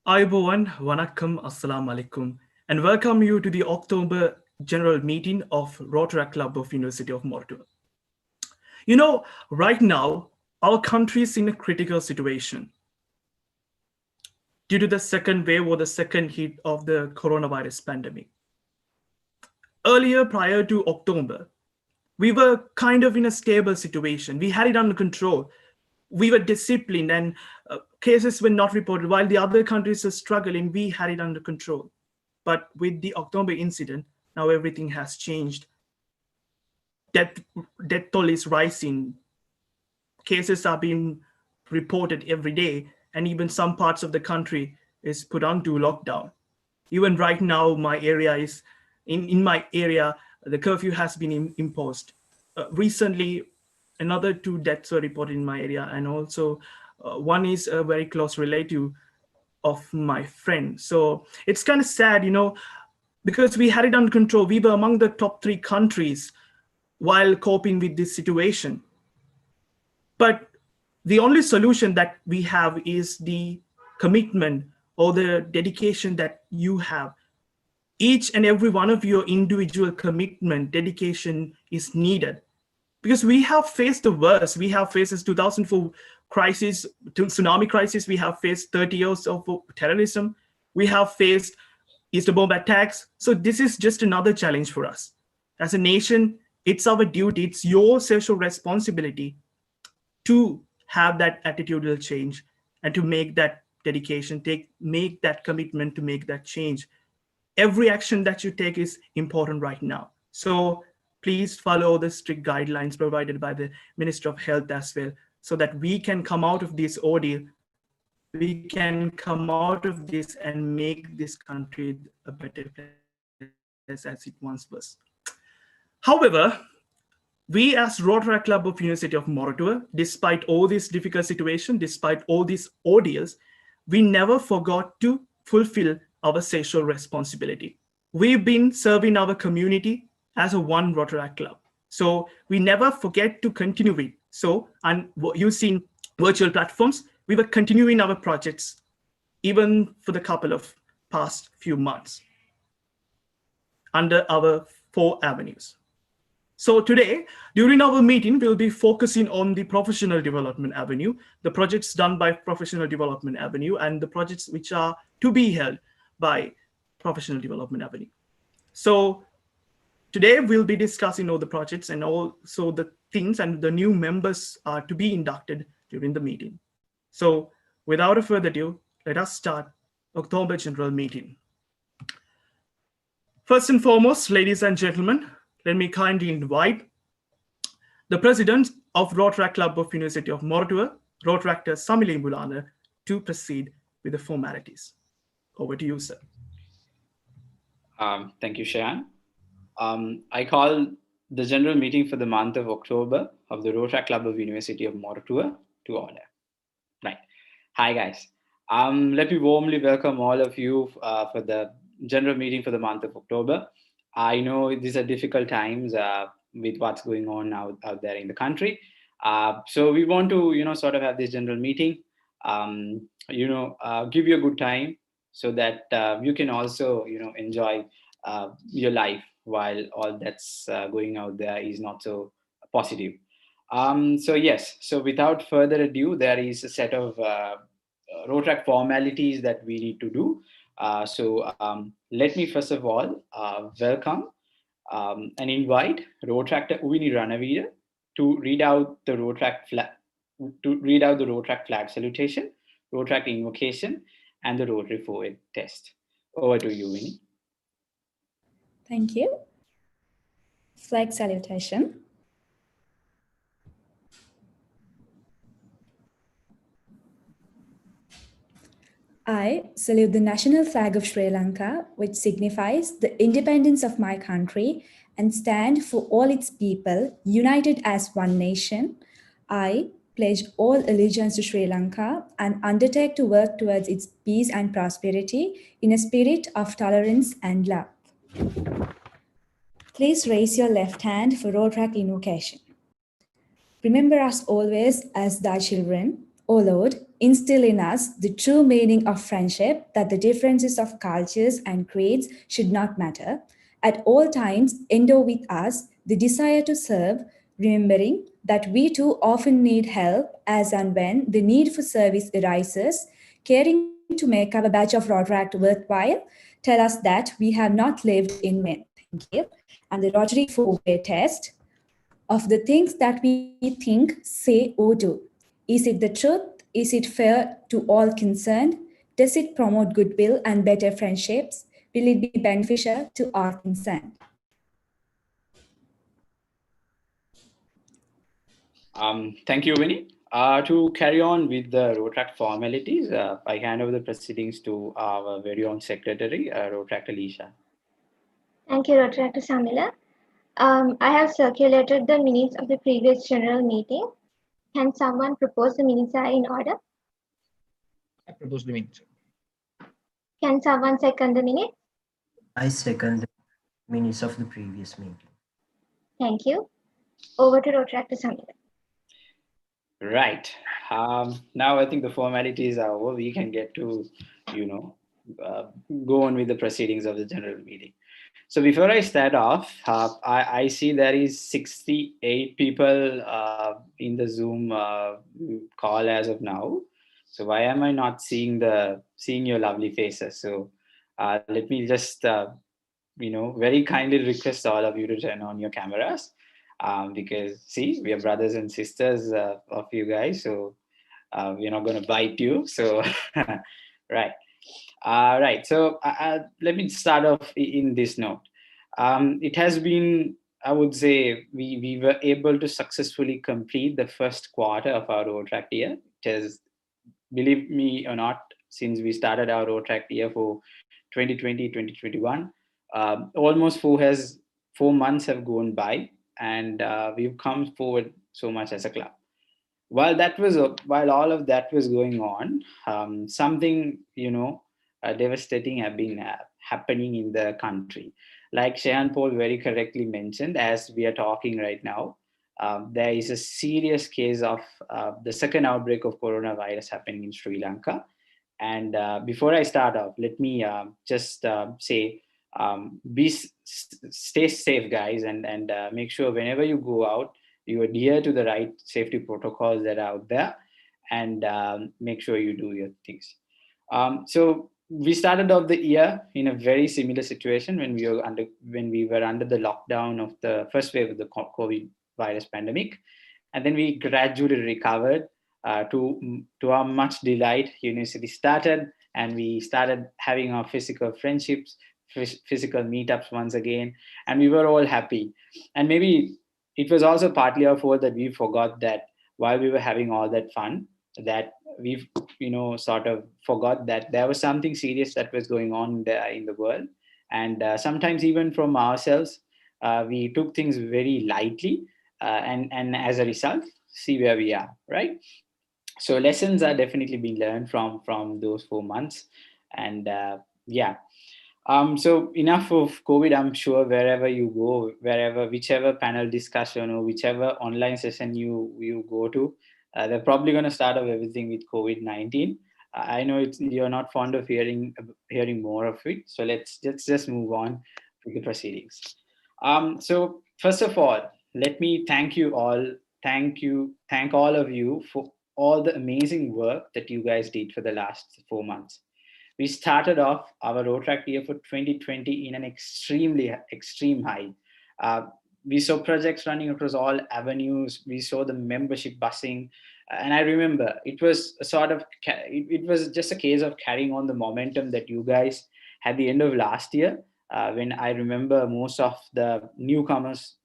Bawun, Vanakkam, Assalamu alaikum, and welcome you to the October General Meeting of Rotaract Club of University of Mora. Right now, our country is in a critical situation due to the second wave or the second hit of the coronavirus pandemic. Earlier, prior to October, we were kind of in a stable situation. We had it under control. We were disciplined and cases were not reported. While the other countries are struggling, we had it under control. But with the October incident, now everything has changed. Death toll is rising. Cases are being reported every day, and even some parts of the country is put onto lockdown. Even right now, my area is in my area, the curfew has been imposed. Recently, another 2 deaths were reported in my area, and also one is a very close relative of my friend. So it's kind of sad, because we had it under control. We were among the top 3 countries while coping with this situation. But the only solution that we have is the commitment or the dedication that you have. Each and every one of your individual commitment, dedication is needed. Because we have faced the worst. We have faced this 2004 crisis, tsunami crisis. We have faced 30 years of terrorism. We have faced Easter bomb attacks. So this is just another challenge for us. As a nation, it's our duty, it's your social responsibility to have that attitudinal change and to make that dedication, make that commitment to make that change. Every action that you take is important right now. So please follow the strict guidelines provided by the Minister of Health as well, so that we can come out of this ordeal. We can come out of this and make this country a better place as it once was. However, we as Rotaract Club of University of Mora, despite all this difficult situation, despite all these ordeals, we never forgot to fulfill our social responsibility. We've been serving our community as a one Rotaract Club. So we never forget to continue it. So, and using virtual platforms, we were continuing our projects even for the couple of past few months under our 4 avenues. So today, during our meeting, we'll be focusing on the professional development avenue, the projects done by professional development avenue, and the projects which are to be held by professional development avenue. So today we'll be discussing all the projects and also the things, and the new members are to be inducted during the meeting. So without a further ado, let us start October General Meeting. First and foremost, ladies and gentlemen, let me kindly invite the President of Rotaract Club of University of Mora, Rotaractor Samila Imbulana, to proceed with the formalities. Over to you, sir. Thank you, Shayan. I call the general meeting for the month of October of the Rotaract Club of University of Mora to order. Right. Hi, guys. Let me warmly welcome all of you for the general meeting for the month of October. I know these are difficult times with what's going on out there in the country. So we want to, sort of have this general meeting, give you a good time so that you can also, enjoy your life while all that's going out there is not so positive. So without further ado, there is a set of Rotaract formalities that we need to do. Let me first of all welcome and invite Rotaractor Uvini Ranavira to read out the Rotaract flag salutation, Rotaract invocation, and the Rotary forward test. Over to you, Uvini. Thank you. Flag salutation. I salute the national flag of Sri Lanka, which signifies the independence of my country and stand for all its people, united as one nation. I pledge all allegiance to Sri Lanka and undertake to work towards its peace and prosperity in a spirit of tolerance and love. Please raise your left hand for Rotaract invocation. Remember us always as thy children. O Lord, instill in us the true meaning of friendship, that the differences of cultures and creeds should not matter. At all times, endow with us the desire to serve, remembering that we too often need help as and when the need for service arises, caring to make our badge of Rotaract worthwhile. Tell us that we have not lived in vain. Thank you. And the Rotary four-way test of the things that we think, say, or do. Is it the truth? Is it fair to all concerned? Does it promote goodwill and better friendships? Will it be beneficial to all concerned? Thank you, Winnie. To carry on with the Rotaract formalities, I hand over the proceedings to our very own secretary, Rotaract Alicia. Thank you, Rotaract Samila. I have circulated the minutes of the previous general meeting. Can someone propose the minutes are in order? I propose the minutes. Can someone second the minutes? I second the minutes of the previous meeting. Thank you. Over to Rotaract Samila. Right. Now I think the formalities are over. We can get to, go on with the proceedings of the general meeting. So before I start off, I see there is 68 people in the Zoom call as of now. So why am I not seeing your lovely faces? So let me just very kindly request all of you to turn on your cameras, because see, we are brothers and sisters of you guys. So we're not going to bite you. So right. Right. So let me start off in this note. It has been, I would say, we were able to successfully complete the first quarter of our Rotaract year. It has, believe me or not, since we started our Rotaract year for 2020, 2021, almost 4 months have gone by, and we've come forward so much as a club. While all of that was going on, something devastating have been happening in the country. Like Shayan Paul very correctly mentioned, as we are talking right now, there is a serious case of the second outbreak of coronavirus happening in Sri Lanka. And before I start off, let me just say, stay safe, guys, and make sure whenever you go out, you adhere to the right safety protocols that are out there, and make sure you do your things. So we started off the year in a very similar situation when we were under the lockdown of the first wave of the COVID virus pandemic, and then we gradually recovered. To our much delight, university started, and we started having our physical friendships, physical meetups once again, and we were all happy. And maybe it was also partly our fault that we forgot that while we were having all that fun, that we've sort of forgot that there was something serious that was going on there in the world. And sometimes even from ourselves, we took things very lightly, and as a result, see where we are, right? So lessons are definitely being learned from those 4 months. And so enough of COVID. I'm sure wherever you go, whichever panel discussion or whichever online session you go to, they're probably going to start off everything with COVID-19. I know you're not fond of hearing more of it. So let's just move on to the proceedings. So first of all, let me thank you all. Thank all of you for all the amazing work that you guys did for the last 4 months. We started off our Rotaract year for 2020 in an extreme high. We saw projects running across all avenues. We saw the membership buzzing. And I remember it was it was just a case of carrying on the momentum that you guys had the end of last year, when I remember most of the newcomers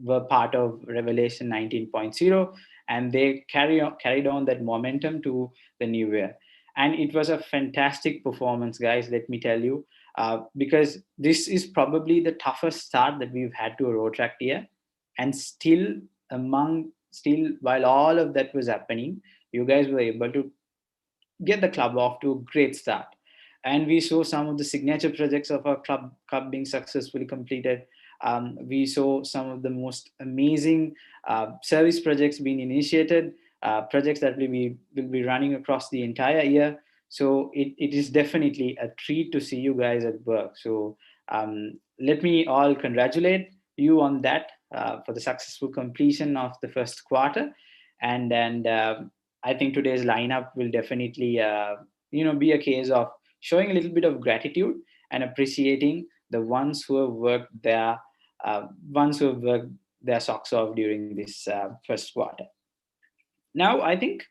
were part of Revelation 19.0, and they carried on that momentum to the new year. And it was a fantastic performance, guys, let me tell you, because this is probably the toughest start that we've had to a Rotaract year. And still, while all of that was happening, you guys were able to get the club off to a great start. And we saw some of the signature projects of our club being successfully completed. We saw some of the most amazing service projects being initiated. projects that will be running across the entire year. So it is definitely a treat to see you guys at work. So let me all congratulate you on that for the successful completion of the first quarter. And I think today's lineup will definitely be a case of showing a little bit of gratitude and appreciating the ones who have worked their socks off during this first quarter. Now, I think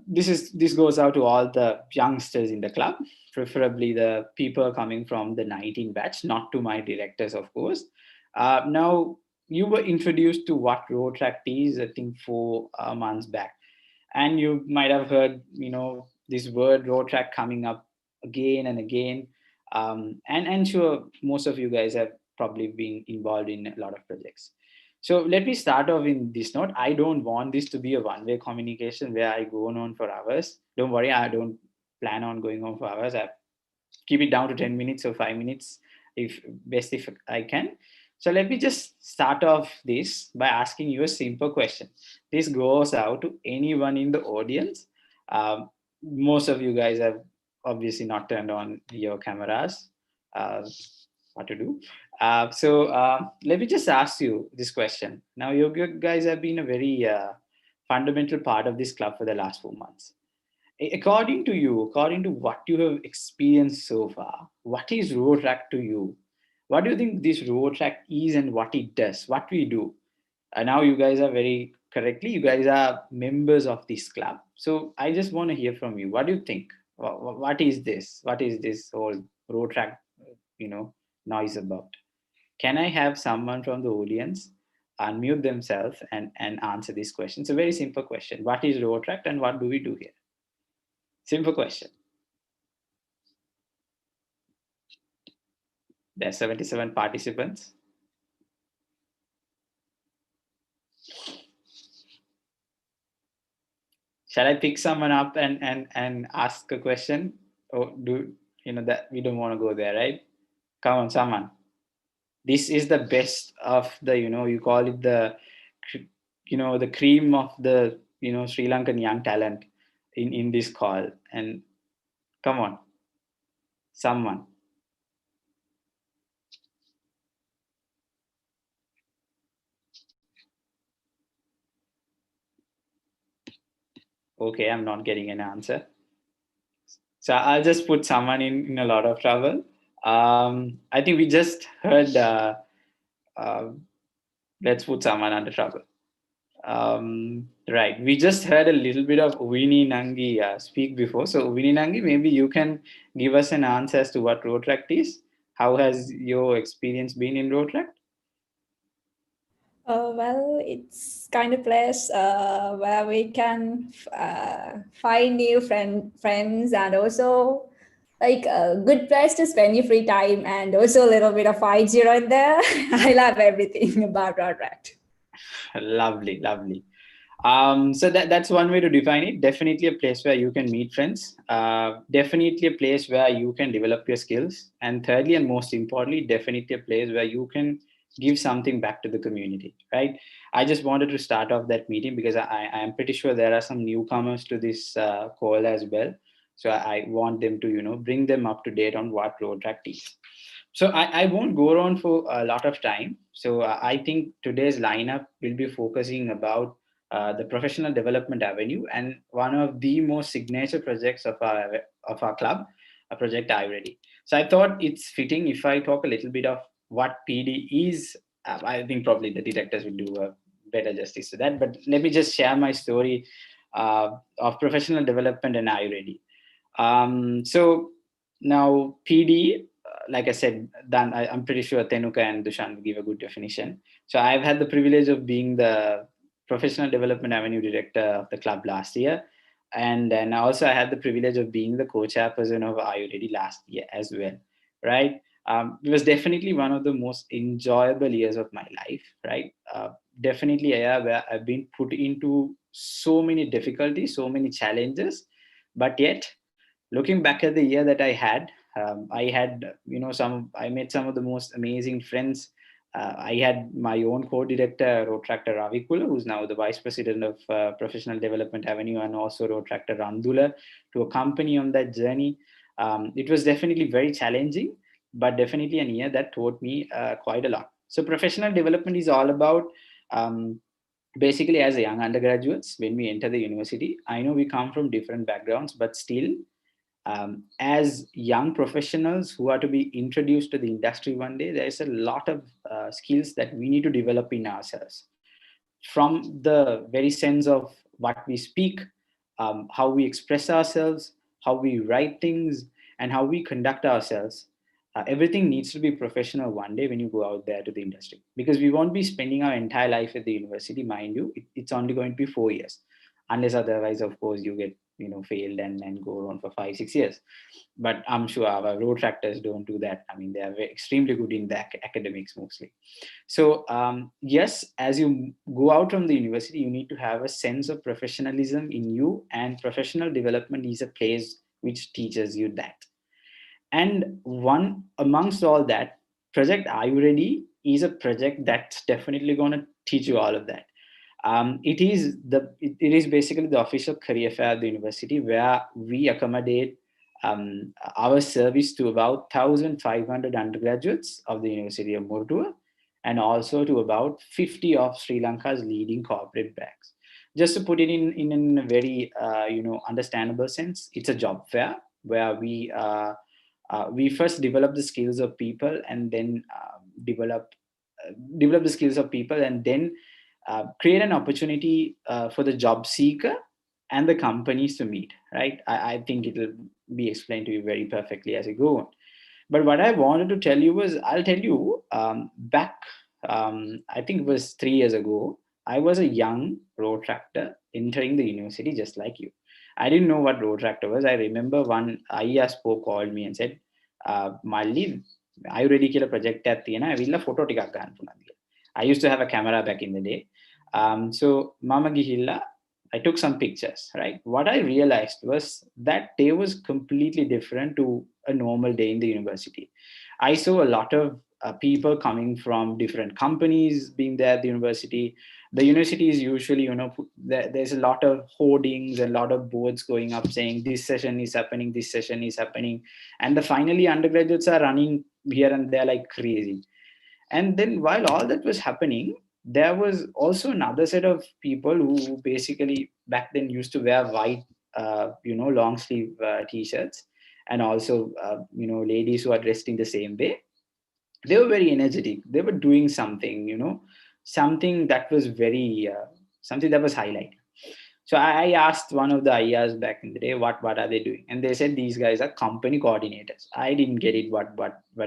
this goes out to all the youngsters in the club, preferably the people coming from the 19 batch, not to my directors, of course. Now, you were introduced to what Rotaract is, I think, 4 months back, and you might have heard, this word Rotaract coming up again and again. And sure, most of you guys have probably been involved in a lot of projects. So let me start off in this note. I don't want this to be a one-way communication where I go on for hours. Don't worry, I don't plan on going on for hours. I keep it down to 10 minutes or 5 minutes, if I can. So let me just start off this by asking you a simple question. This goes out to anyone in the audience. Most of you guys have obviously not turned on your cameras. What to do? So let me just ask you this question. Now, you guys have been a very fundamental part of this club for the last 4 months. According to what you have experienced so far, what is Rotaract to you? What do you think this Rotaract is and what it does, what we do? And now you guys are you guys are members of this club. So I just want to hear from you. What do you think? What is this? What is this whole Rotaract, noise about? Can I have someone from the audience unmute themselves and answer this question? It's a very simple question. What is Rotaract and what do we do here? Simple question. There are 77 participants. Shall I pick someone up and ask a question? Or that we don't want to go there, right? Come on, someone. This is the best of the, you call it the cream of the, Sri Lankan young talent in this call. And come on, someone. Okay, I'm not getting an answer. So I'll just put someone in a lot of trouble. I think we just heard, let's put someone under trouble. Right, we just heard a little bit of Uvini Nangi speak before. So Uvini Nangi, maybe you can give us an answer as to what Rotaract is. How has your experience been in Rotaract? Well, it's kind of place where we can find new friends and also like a good place to spend your free time and also a little bit of fights here and there. I love everything about Rotaract. Lovely. So that's one way to define it. Definitely a place where you can meet friends. Definitely a place where you can develop your skills. And thirdly, and most importantly, definitely a place where you can give something back to the community, right? I just wanted to start off that meeting because I am pretty sure there are some newcomers to this call as well. So I want them to, bring them up to date on what Rotaract is. So I won't go on for a lot of time. So I think today's lineup will be focusing about the professional development avenue and one of the most signature projects of our club, a project iReady. So I thought it's fitting if I talk a little bit of what PD is. I think probably the directors will do a better justice to that. But let me just share my story of professional development and iReady. So now PD, like I said, Dan, I'm pretty sure Thenuka and Dushan will give a good definition. So I've had the privilege of being the professional development avenue director of the club last year. And then also I had the privilege of being the co-chairperson of iReady last year as well, right? It was definitely one of the most enjoyable years of my life, right? Definitely a year where I've been put into so many difficulties, so many challenges, but yet looking back at the year that I had, I made some of the most amazing friends I had my own co-director, Rotaract Ravikula, who's now the Vice President of Professional Development Avenue, and also Rotaract Randula to accompany on that journey. It was definitely very challenging, but definitely a year that taught me quite a lot. So professional development is all about basically, as a young undergraduates, when we enter the university, I know we come from different backgrounds, but still, as young professionals who are to be introduced to the industry one day, there is a lot of skills that we need to develop in ourselves. From the very sense of what we speak, how we express ourselves, how we write things, and how we conduct ourselves. Everything needs to be professional one day when you go out there to the industry, because we won't be spending our entire life at the university, mind you. It's only going to be 4 years, unless otherwise, of course, you get failed and go on for 5-6 years. But I'm sure our road tractors don't do that. I mean, they are extremely good in the academics mostly. So yes, as you go out from the university, you need to have a sense of professionalism in you, and professional development is a place which teaches you that. And one amongst all that, Project Are You Ready is a project that's definitely going to teach you all of that. It is basically the official career fair at the university, where we accommodate our service to about 1,500 undergraduates of the University of Mortua, and also to about 50 of Sri Lanka's leading corporate banks. Just to put it in a very understandable sense, it's a job fair where we first develop the skills of people, and then develop the skills of people, and then create an opportunity for the job seeker and the companies to meet, right? I think it will be explained to you very perfectly as I go on. But what I wanted to tell you was, I'll tell you, back, I think it was 3 years ago, I was a young road tractor entering the university just like you. I didn't know what road tractor was. I remember one IAS spoke called me and said, Malli, are you ready to project at the end? Photo I used to have a camera back in the day. So Mama Gihilla, I took some pictures, right? What I realized was that day was completely different to a normal day in the university. I saw a lot of people coming from different companies being there at the university. The university is usually, there's a lot of hoardings and a lot of boards going up saying this session is happening, this session is happening. And finally undergraduates are running here and there like crazy. And then while all that was happening, there was also another set of people who basically back then used to wear white, long sleeve t-shirts, and also, ladies who are dressed in the same way. They were very energetic. They were doing something, something that was very, something that was highlighted. So I asked one of the IAs back in the day, what are they doing? And they said, these guys are company coordinators. I didn't get it, what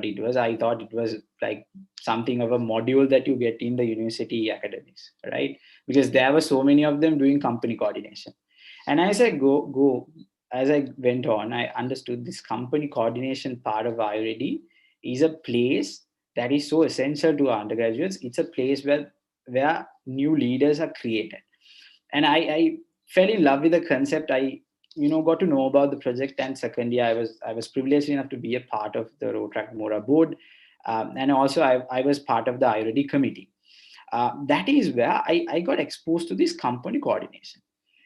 it was. I thought it was like something of a module that you get in the university academics, right? Because there were so many of them doing company coordination. And as I as I went on, I understood this company coordination part of IRD is a place that is so essential to our undergraduates. It's a place where new leaders are created. And I fell in love with the concept. I got to know about the project, and secondly, I was privileged enough to be a part of the Rotaract Mora board, and also I was part of the IRD committee. That is where I got exposed to this company coordination.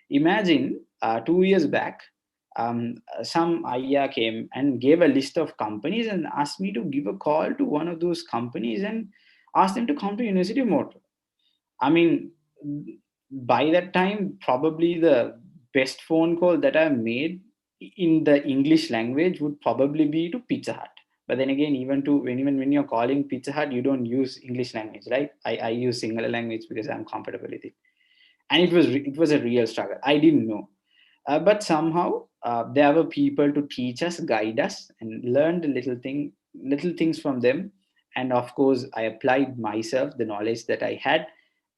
Imagine 2 years back, some IA came and gave a list of companies and asked me to give a call to one of those companies and ask them to come to University of Mortar. I mean, by that time, probably the best phone call that I've made in the English language would probably be to Pizza Hut. But then again, even when you're calling Pizza Hut, you don't use English language, right? I use Sinhala language because I'm comfortable with it. And it was a real struggle. I didn't know. But somehow there were people to teach us, guide us, and learn the little things from them. And of course, I applied myself the knowledge that I had.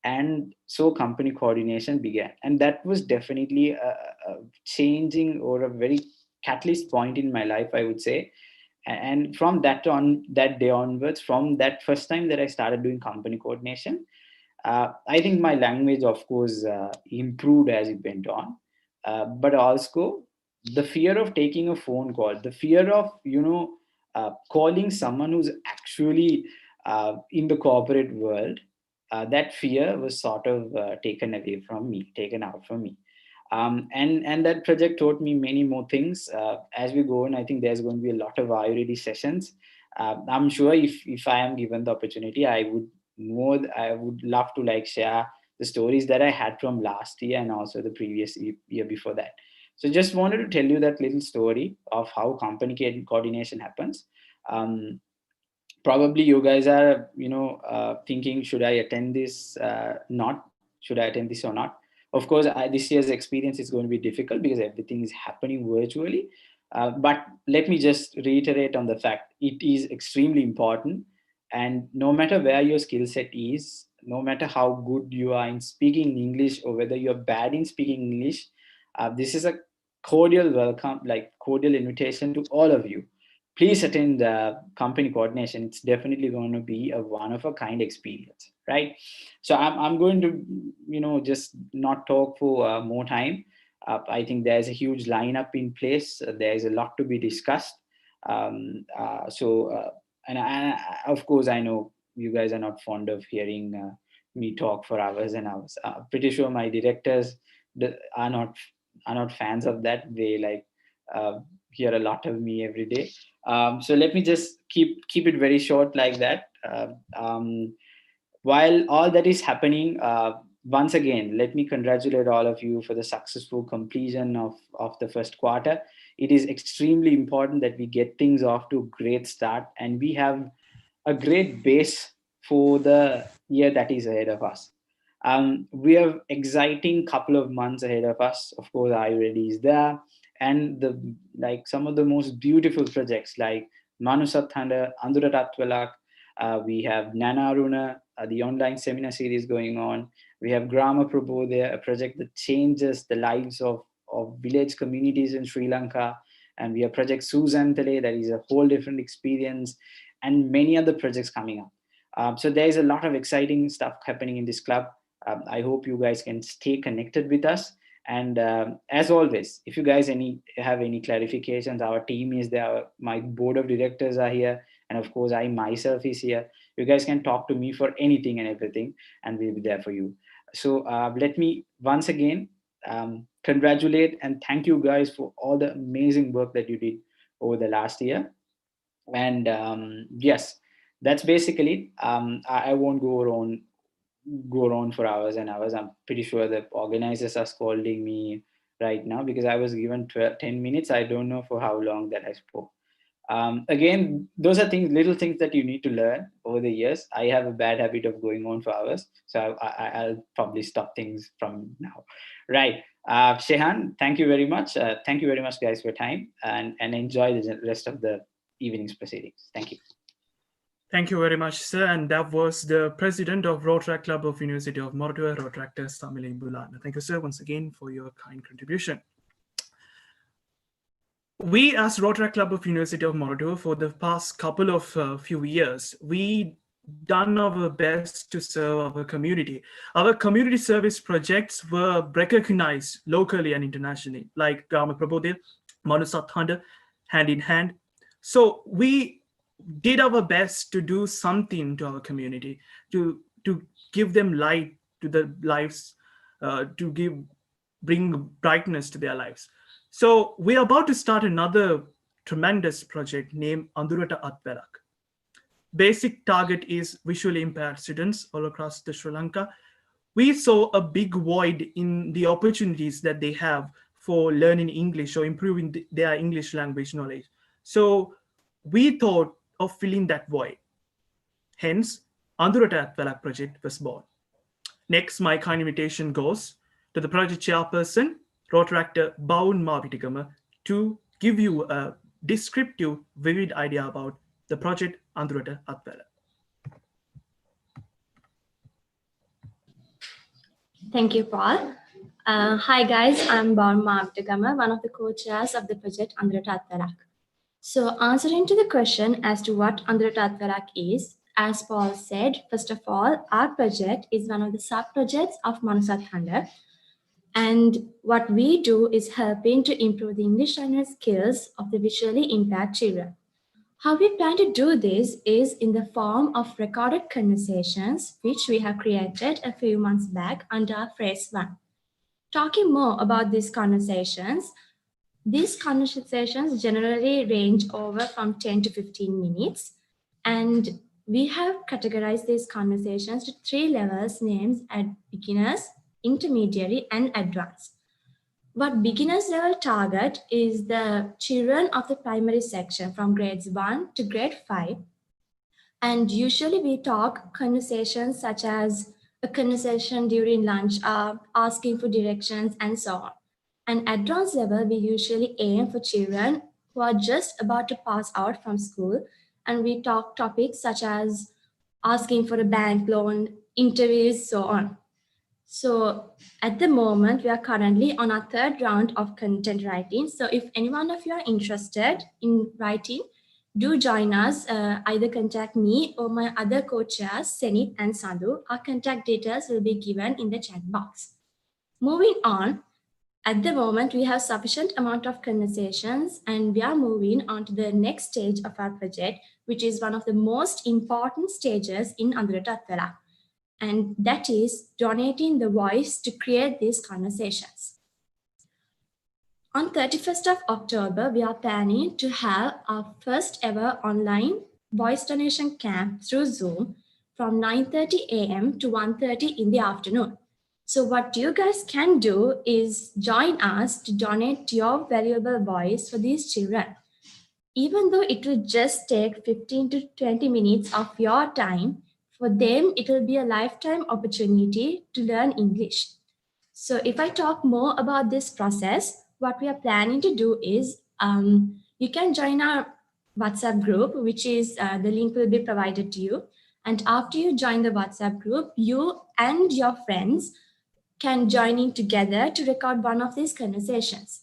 And so company coordination began. And that was definitely a changing or a very catalyst point in my life, I would say. And from that day onwards, from that first time that I started doing company coordination, I think my language, of course, improved as it went on. But also the fear of taking a phone call, the fear of, calling someone who's actually in the corporate world, that fear was sort of taken out from me. And that project taught me many more things. As we go on, I think there's going to be a lot of IOD sessions. I'm sure if I am given the opportunity, I would love to like share the stories that I had from last year and also the previous year before that. So just wanted to tell you that little story of how company coordination happens. Probably you guys are, thinking, should I attend this? Should I attend this or not? Of course, this year's experience is going to be difficult because everything is happening virtually. But let me just reiterate on the fact it is extremely important. And no matter where your skill set is, no matter how good you are in speaking English or whether you're bad in speaking English, this is a cordial welcome, like cordial invitation to all of you. Please attend company coordination. It's definitely going to be a one of a kind experience, right? So I'm going to, just not talk for more time. I think there's a huge lineup in place. There's a lot to be discussed. And of course, I know you guys are not fond of hearing me talk for hours and hours. Pretty sure my directors are not fans of that. They like hear a lot of me every day. So let me just keep it very short like that. While all that is happening, once again, let me congratulate all of you for the successful completion of the first quarter. It is extremely important that we get things off to a great start and we have a great base for the year that is ahead of us. We have exciting couple of months ahead of us. Of course, IOD is there, and some of the most beautiful projects like Manusathanda, Andurata, Athwelak. We have Nanaruna, the online seminar series going on. We have Grama Prabhu there, a project that changes the lives of village communities in Sri Lanka. And we have Project Suzantale, that is a whole different experience, and many other projects coming up. So there is a lot of exciting stuff happening in this club. I hope you guys can stay connected with us. And as always, if you guys have any clarifications, our team is there. My board of directors are here. And of course, I myself is here. You guys can talk to me for anything and everything, and we'll be there for you. So let me once again congratulate and thank you guys for all the amazing work that you did over the last year. And yes, that's basically it. I won't go on for hours and hours. I'm pretty sure the organizers are scolding me right now because I was given 10 minutes. I don't know for how long that I spoke. Again, those are little things that you need to learn over the years. I have a bad habit of going on for hours, so I'll probably stop things from now. Right. Shehan, thank you very much. Thank you very much, guys, for your time, and enjoy the rest of the evening's proceedings. Thank you. Thank you very much, sir. And that was the president of Rotaract Club of University of Mora, Rotaract Samila Imbulana. Thank you, sir, once again for your kind contribution. We, as Rotaract Club of University of Mora, for the past couple of few years, we done our best to serve our community. Our community service projects were recognized locally and internationally, like Grama Prabodil, Manusathanda, hand in hand. So we did our best to do something to our community, to give them light to their lives, to bring brightness to their lives. So we're about to start another tremendous project named Andurata Athwelak. Basic target is visually impaired students all across the Sri Lanka. We saw a big void in the opportunities that they have for learning English or improving their English language knowledge. So we thought of filling that void. Hence, Andurata Athwelak project was born. Next, my kind invitation goes to the project chairperson, Rotaract Bawun Mawitagama, to give you a descriptive, vivid idea about the project Andurata Athwelak. Thank you, Paul. Hi guys, I'm Bawun Mawitagama, one of the co-chairs of the project Andurata Athwelak. So answering to the question as to what Andurata Athwelak is, as Paul said, first of all, our project is one of the sub-projects of Manusathanda. And what we do is helping to improve the English language skills of the visually impaired children. How we plan to do this is in the form of recorded conversations, which we have created a few months back under Phase 1. Talking more about these conversations generally range over from 10 to 15 minutes, and we have categorized these conversations to 3 levels named as beginners, intermediary, and advanced. What beginners level target is the children of the primary section from grades 1 to grade 5. And usually we talk conversations such as a conversation during lunch, asking for directions, and so on. And advanced level, we usually aim for children who are just about to pass out from school. And we talk topics such as asking for a bank loan, interviews, so on. So at the moment, we are currently on our 3rd round of content writing. So if any one of you are interested in writing, do join us. Either contact me or my other co-chairs, Senit and Sadhu. Our contact details will be given in the chat box. Moving on, at the moment, we have sufficient amount of conversations and we are moving on to the next stage of our project, which is one of the most important stages in Andurata Athwelak. And that is donating the voice to create these conversations. On 31st of October, we are planning to have our first ever online voice donation camp through Zoom from 9:30 a.m. to 1:30 in the afternoon. So what you guys can do is join us to donate your valuable voice for these children. Even though it will just take 15 to 20 minutes of your time, for them, it will be a lifetime opportunity to learn English. So if I talk more about this process, what we are planning to do is you can join our WhatsApp group, which is the link will be provided to you. And after you join the WhatsApp group, you and your friends can join in together to record one of these conversations.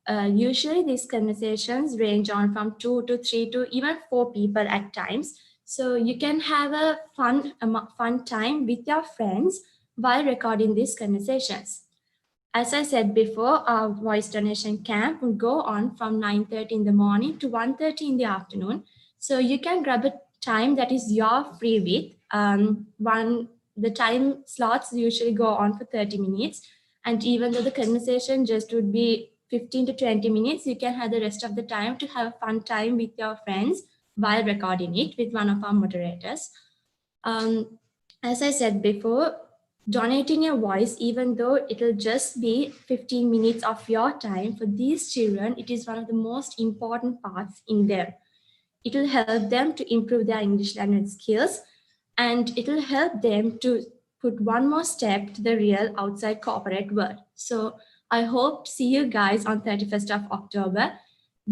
Usually these conversations range on from 2 to 3 to even 4 people at times. So you can have a fun time with your friends while recording these conversations. As I said before, our voice donation camp will go on from 9:30 in the morning to 1:30 in the afternoon. So you can grab a time that is your free with. The time slots usually go on for 30 minutes. And even though the conversation just would be 15 to 20 minutes, you can have the rest of the time to have a fun time with your friends while recording it with one of our moderators. As I said before, donating your voice, even though it'll just be 15 minutes of your time, for these children, it is one of the most important parts in them. It will help them to improve their English language skills, and it will help them to put one more step to the real outside corporate world. So I hope to see you guys on 31st of October.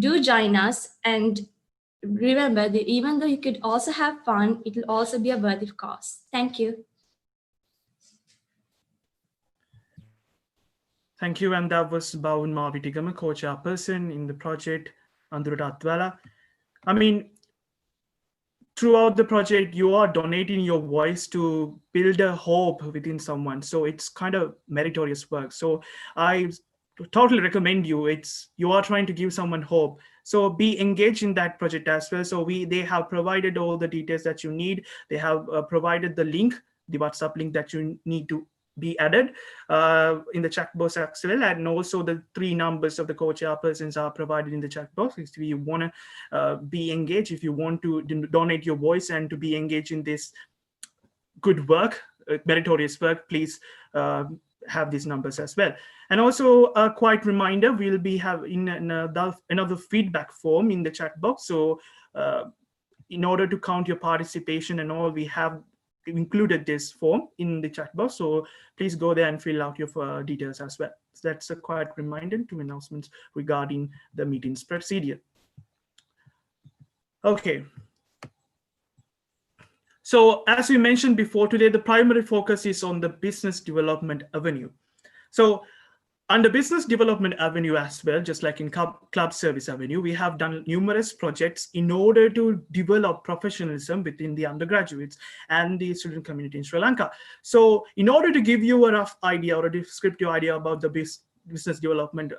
Do join us, and remember that even though you could also have fun, it will also be a worthy cause. Thank you. Thank you. And that was Bawun Mawitagama, co-chairperson in the project Andurata Athwelak. I mean, throughout the project, you are donating your voice to build a hope within someone. So it's kind of meritorious work. So I totally recommend you. You are trying to give someone hope. So be engaged in that project as well. So they have provided all the details that you need. They have provided the link, the WhatsApp link that you need to be added in the chat box as well, and also the 3 numbers of the co-chairpersons are provided in the chat box. If you want to be engaged, if you want to donate your voice and to be engaged in this good work, meritorious work, please have these numbers as well. And also a quiet reminder, we'll be having another feedback form in the chat box. So in order to count your participation and all, we have included this form in the chat box. So please go there and fill out your details as well. So that's a quiet reminder to announcements regarding the meeting's procedure. Okay. So as we mentioned before, today, the primary focus is on the business development avenue. So under business development avenue as well, just like in club service avenue, we have done numerous projects in order to develop professionalism within the undergraduates and the student community in Sri Lanka. So in order to give you a rough idea or a descriptive idea about the business development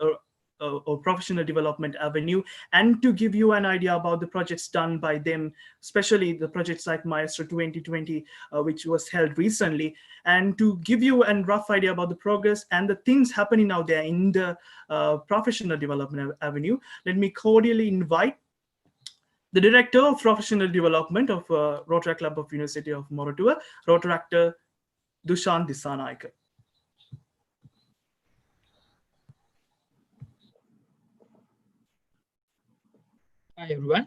or professional development avenue, and to give you an idea about the projects done by them, especially the projects like Maestro 2020, which was held recently, and to give you a rough idea about the progress and the things happening out there in the professional development avenue. Let me cordially invite the Director of Professional Development of Rotaract Club of University of Mora, Rotaract Dushan Dissanayake. Hi, everyone.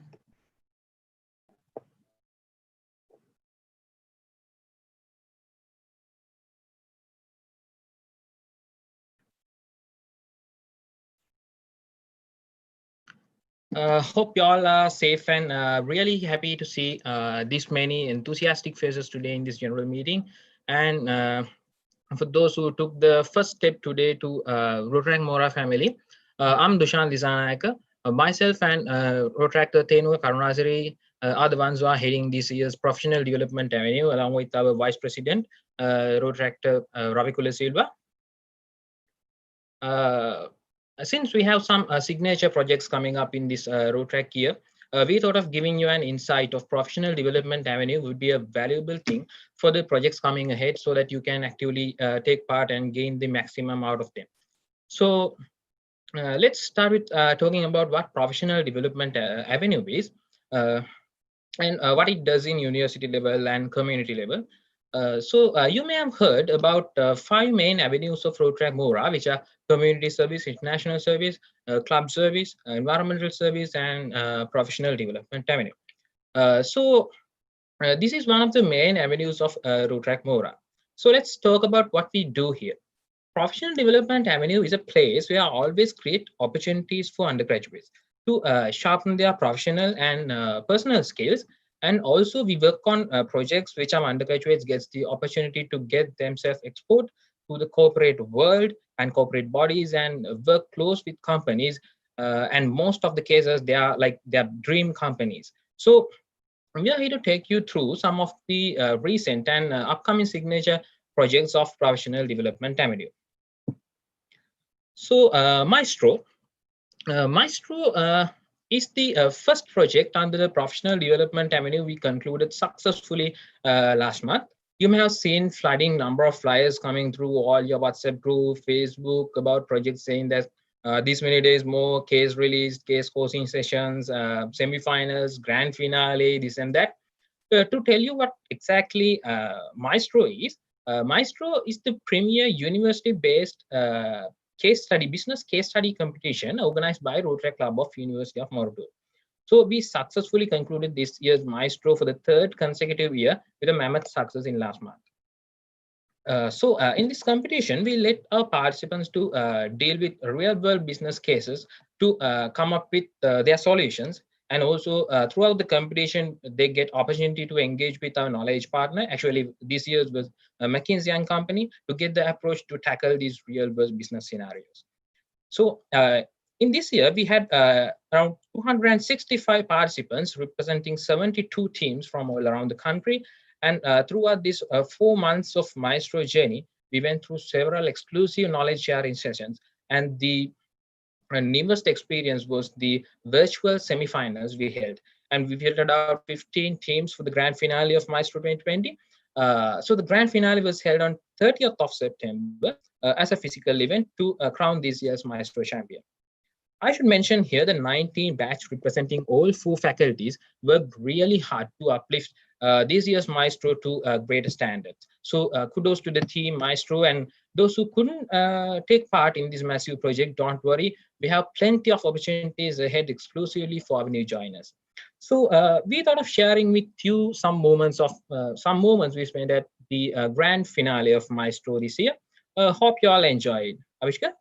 Hope you all are safe and really happy to see this many enthusiastic faces today in this general meeting. And for those who took the first step today to Rotaract Mora family, I'm Dushan Dissanayake. Myself and Rotaract Thenuka Karunasiri are the ones who are heading this year's professional development avenue, along with our Vice President, Rotaract Ravikula Silva. Since we have some signature projects coming up in this Rotaract year, we thought of giving you an insight of professional development avenue would be a valuable thing for the projects coming ahead, so that you can actively take part and gain the maximum out of them. So let's start with talking about what professional development avenue is, and what it does in university level and community level. So you may have heard about 5 main avenues of Rotaract Mora, which are community service, international service, club service, environmental service, and professional development avenue. This is one of the main avenues of Rotaract Mora. So let's talk about what we do here. Professional Development Avenue is a place where I always create opportunities for undergraduates to sharpen their professional and personal skills. And also we work on projects which our undergraduates gets the opportunity to get themselves exposed to the corporate world and corporate bodies and work close with companies. And most of the cases, they are like their dream companies. So we are here to take you through some of the recent and upcoming signature projects of Professional Development Avenue. So Maestro is the first project under the Professional Development Avenue we concluded successfully last month. You may have seen flooding number of flyers coming through all your WhatsApp group, Facebook about projects saying that this many days more, case released, case coaching sessions, semifinals, grand finale, this and that. To tell you what exactly Maestro is the premier university-based business case study competition organized by Rotaract Club of University of Mora. So we successfully concluded this year's Maestro for the 3rd consecutive year with a mammoth success in last month. In this competition, we let our participants to deal with real-world business cases to come up with their solutions. And also throughout the competition, they get opportunity to engage with our knowledge partner. Actually, this year's was McKinsey and Company to get the approach to tackle these real-world business scenarios. So in this year, we had around 265 participants representing 72 teams from all around the country. And throughout this 4 months of Maestro journey, we went through several exclusive knowledge sharing sessions. And the newest experience was the virtual semifinals we held. And we filtered out 15 teams for the grand finale of Maestro 2020. So the grand finale was held on 30th of September as a physical event to crown this year's Maestro champion. I should mention here the 19 batch representing all 4 faculties worked really hard to uplift this year's Maestro to greater standards. So kudos to the team Maestro, and those who couldn't take part in this massive project, don't worry. We have plenty of opportunities ahead exclusively for our new joiners. So we thought of sharing with you some moments we spent at the grand finale of Maestro this year. Hope you all enjoyed. Avishka?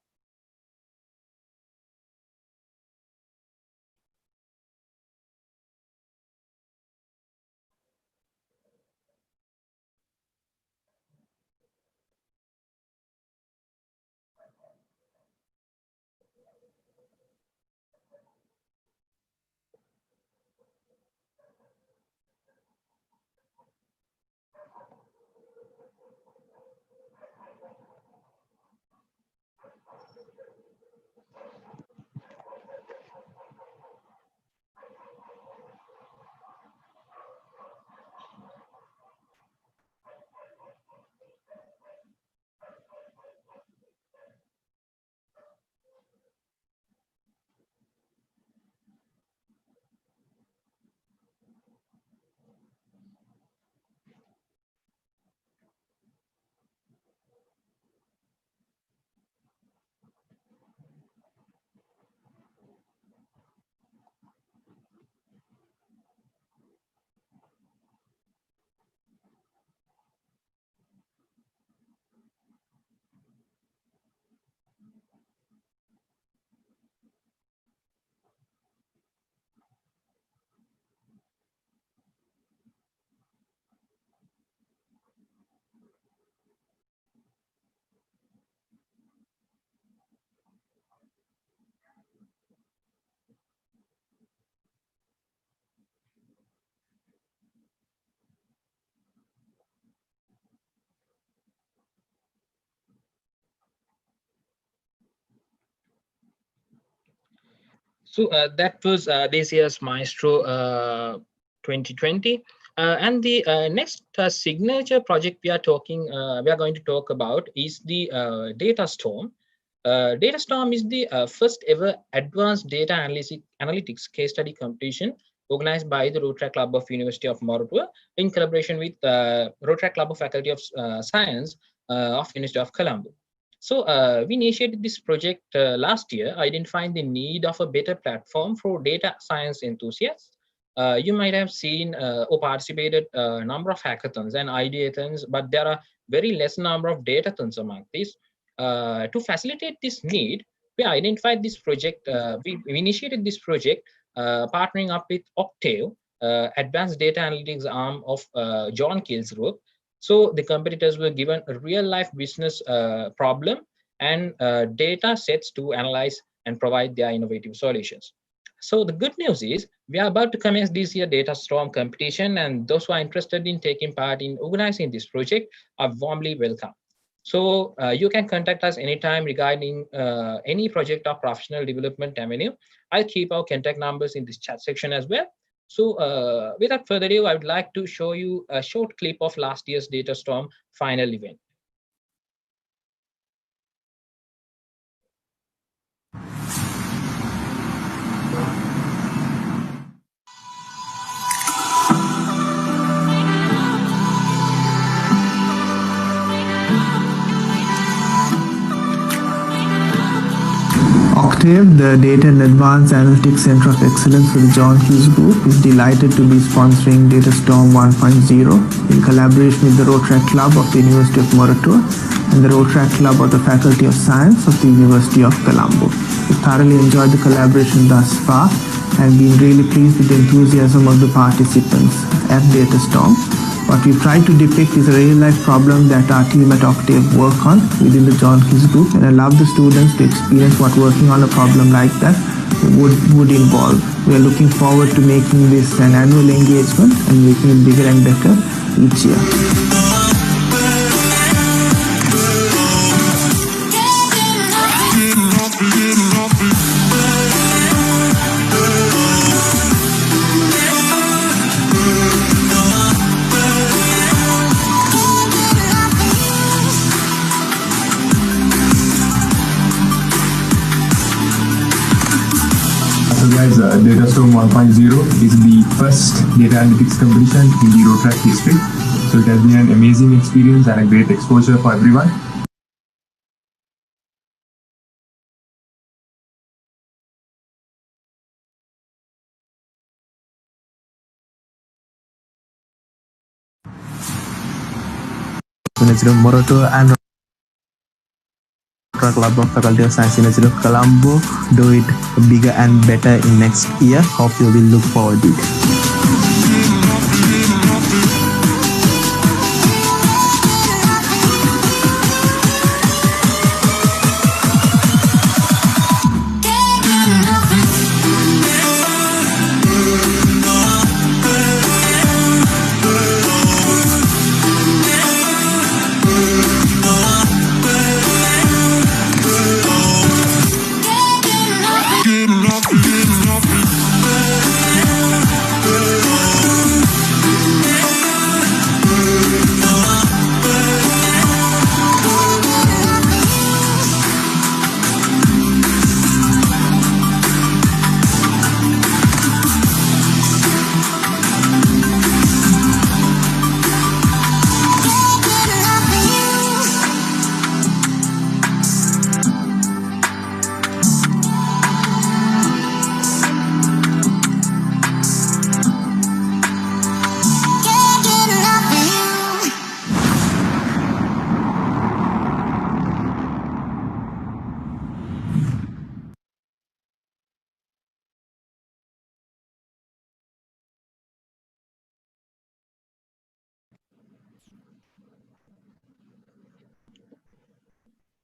So that was this year's Maestro 2020. And the next signature project we are going to talk about is the Data Storm. Data Storm is the first ever advanced data analytics case study competition organized by the Rotaract Club of University of Mora in collaboration with Rotaract Club of Faculty of Science of University of Colombo. So we initiated this project last year, identifying the need of a better platform for data science enthusiasts. You might have seen or participated a number of hackathons and ideathons, but there are very less number of datathons among these. To facilitate this need, we identified this project, we initiated this project partnering up with Octave, advanced data analytics arm of John Keel's group. So the competitors were given a real life business problem and data sets to analyze and provide their innovative solutions. So the good news is we are about to commence this year Data Storm competition, and those who are interested in taking part in organizing this project are warmly welcome. So you can contact us anytime regarding any project or professional development avenue. I'll keep our contact numbers in this chat section as well. So without further ado, I would like to show you a short clip of last year's Data Storm final event. Octave, the Data and Advanced Analytics Center of Excellence for the John Hughes Group, is delighted to be sponsoring Data Storm 1.0 in collaboration with the Rotaract Club of the University of Mora and the Rotaract Club of the Faculty of Science of the University of Colombo. We thoroughly enjoyed the collaboration thus far and been really pleased with the enthusiasm of the participants at Data Storm. What we've tried to depict is a real-life problem that our team at Octave work on within the John Keys group, and I love the students to experience what working on a problem like that would involve. We are looking forward to making this an annual engagement and making it bigger and better each year. Data Storm 1.0 is the first data analytics competition in the Rotaract history. So it has been an amazing experience and a great exposure for everyone. Moroto and Club of Faculty of Science University of Colombo do it bigger and better in next year. Hope you will look forward to it.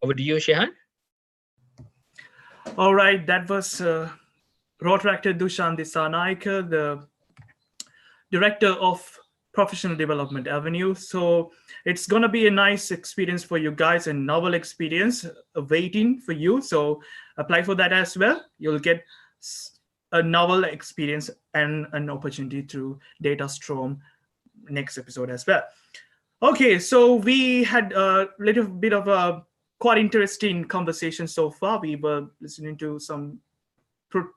Over to you, Shehan. All right, that was Rotaract Dushan Dissanayake, the Director of Professional Development Avenue. So it's going to be a nice experience for you guys, a novel experience waiting for you. So apply for that as well. You'll get a novel experience and an opportunity through Data Storm next episode as well. Okay, so we had a little bit of a quite interesting conversation so far. We were listening to some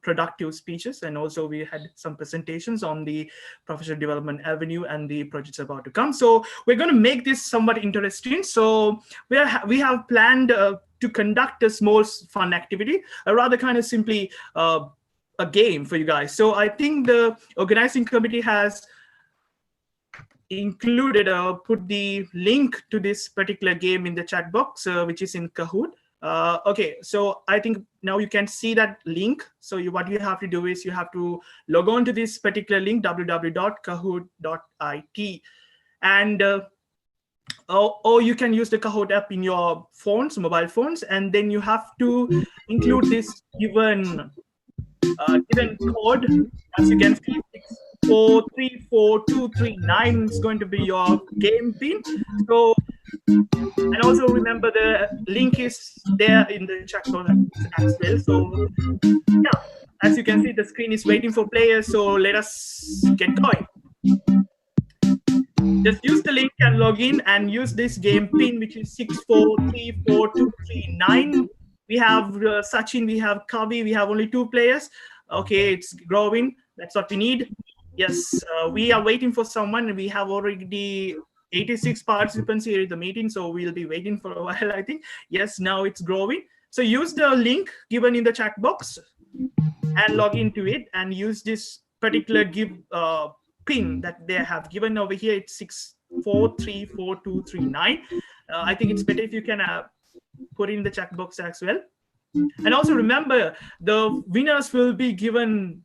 productive speeches, and also we had some presentations on the professional development avenue and the projects about to come. So we're going to make this somewhat interesting. So we have planned to conduct a small fun activity, a rather kind of simply a game for you guys. So I think the organizing committee has included put the link to this particular game in the chat box, which is in Kahoot. Okay, so I think now you can see that link. So what you have to do is you have to log on to this particular link, www.kahoot.it, and or you can use the Kahoot app in your phones, mobile phones, and then you have to include this given code. As you can see, 6434239 is going to be your game pin. So, and also remember the link is there in the chat box as well. So yeah, as you can see, the screen is waiting for players. So let us get going. Just use the link and log in and use this game pin, which is 6434239. We have Sachin, we have Kavi, we have only 2 players. Okay, it's growing. That's what we need. Yes, we are waiting for someone. We have already 86 participants here at the meeting, so we'll be waiting for a while, I think. Yes, now it's growing. So use the link given in the chat box and log into it and use this particular pin that they have given over here. It's 6434239. I think it's better if you can put in the chat box as well. And also remember, the winners will be given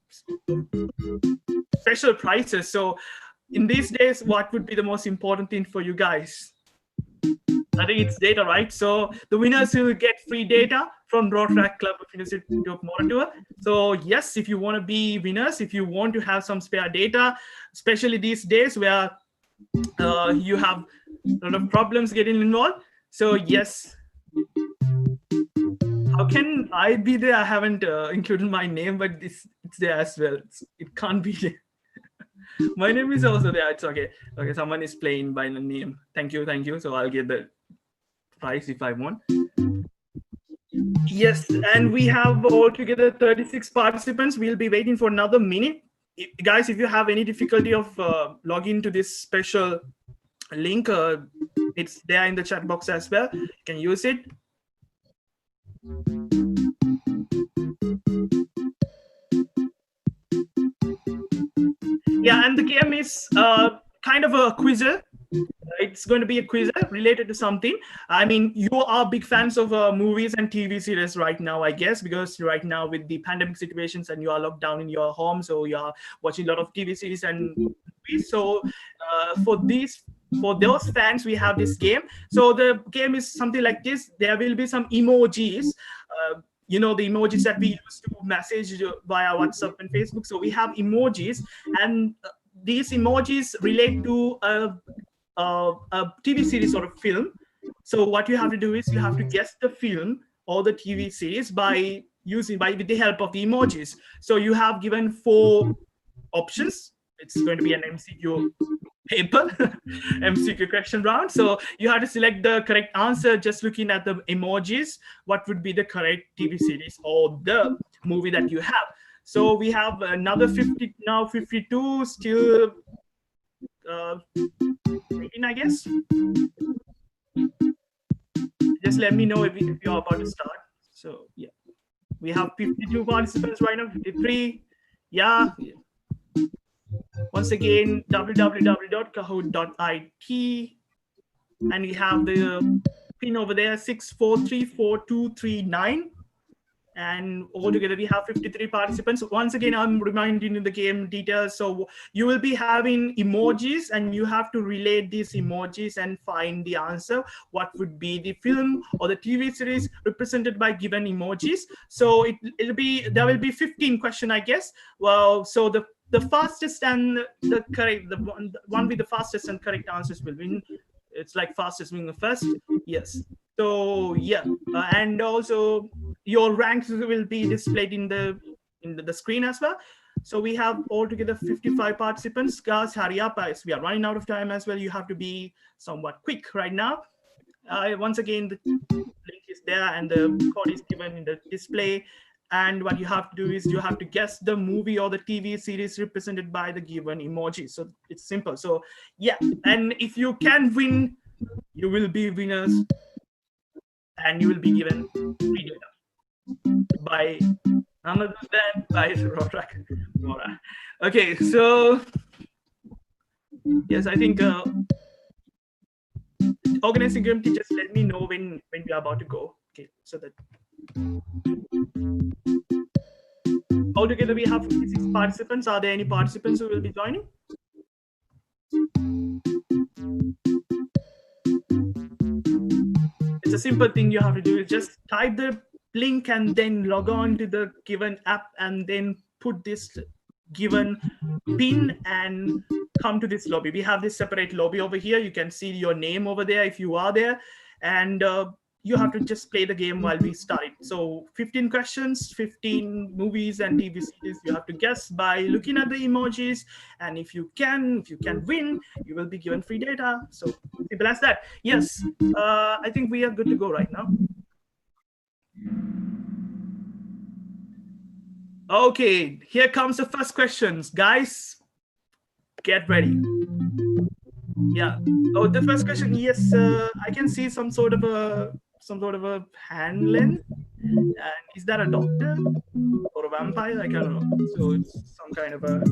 special prizes. So in these days, what would be the most important thing for you guys? I think it's data, right? So the winners will get free data from Rotaract Club of University of Mora. So yes, if you want to be winners, if you want to have some spare data, especially these days where you have a lot of problems getting involved. So yes. How can I be there? I haven't included my name, but it's there as well. It can't be there. My name is also there. It's okay. Okay, someone is playing by the name. Thank you. So I'll get the prize if I want. Yes, and we have altogether 36 participants. We'll be waiting for another minute. Guys, if you have any difficulty of logging to this special link, it's there in the chat box as well. You can use it. Yeah, and the game is kind of a quizzer. It's going to be a quizzer related to something. I mean, you are big fans of movies and TV series right now, I guess, because right now with the pandemic situations and you are locked down in your home, so you are watching a lot of TV series and movies. So for those fans, we have this game. So the game is something like this. There will be some emojis. You know, the emojis that we use to message via WhatsApp and Facebook. So we have emojis, and these emojis relate to a TV series or a film. So what you have to do is you have to guess the film or the TV series with the help of the emojis. So you have given 4 options. It's going to be an MCQ paper, MCQ question round. So you have to select the correct answer just looking at the emojis. What would be the correct TV series or the movie that you have? So we have another 50 now, 52 still 18, I guess. Just let me know if you're about to start. So yeah, we have 52 participants right now, 53. Yeah. Once again, www.kahoot.it, and we have the pin over there, 6434239, and altogether we have 53 participants. Once again, I'm reminding you the game details. So you will be having emojis, and you have to relate these emojis and find the answer. What would be the film or the TV series represented by given emojis? So there will be 15 questions, I guess. Well, so the fastest and the correct, the one with the fastest and correct answers will win. It's like fastest being the first. Yes. So yeah, and also your ranks will be displayed in the in the screen as well. So we have altogether 55 participants. Guys, hurry up, as we are running out of time as well. You have to be somewhat quick right now. Once again, the link is there and the code is given in the display. And what you have to do is you have to guess the movie or the TV series represented by the given emoji. So it's simple. So yeah, and if you can win, you will be winners and you will be given free data by none other than by Rotaract Mora. Okay, so yes, I think organizing committee just let me know when we are about to go. Okay, so that altogether we have 56 participants. Are there any participants who will be joining? It's a simple thing you have to do is just type the link and then log on to the given app and then put this given pin and come to this lobby. We have this separate lobby over here. You can see your name over there if you are there, and you have to just play the game while we start it. So 15 questions, 15 movies and TV series you have to guess by looking at the emojis, and if you can win, you will be given free data. So simple as that. Yes, I think we are good to go right now. Okay, here comes the first questions, guys. Get ready. Yeah. Oh, the first question. Yes, I can see some sort of a hand lens. And is that a doctor or a vampire? I don't know. So it's some kind of a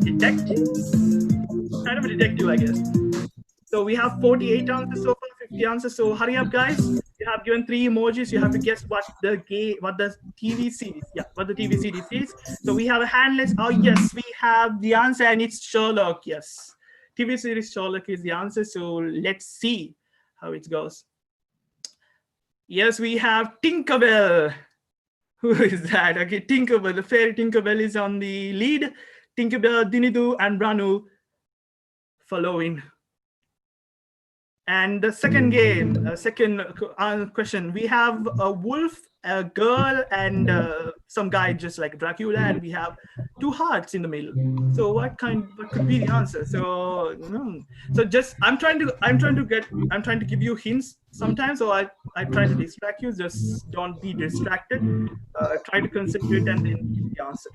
detective. Kind of a detective, I guess. So we have 48 answers so far, 50 answers. So hurry up, guys. You have given 3 emojis. You have to guess what the TV series. Yeah, what the TV series is. So we have a hand list. Oh yes, we have the answer, and it's Sherlock. Yes, TV series Sherlock is the answer. So let's see how it goes. Yes, we have Tinkerbell. Who is that? Okay, Tinkerbell. The fairy Tinkerbell is on the lead. Tinkerbell, Dinidu, and Ranu following. And the second game, second question, we have a wolf, a girl, and some guy just like Dracula, and we have 2 hearts in the middle. So what could be the answer? So so just I'm trying to give you hints sometimes. So I try to distract you. Just don't be distracted. Try to concentrate and then give the answer.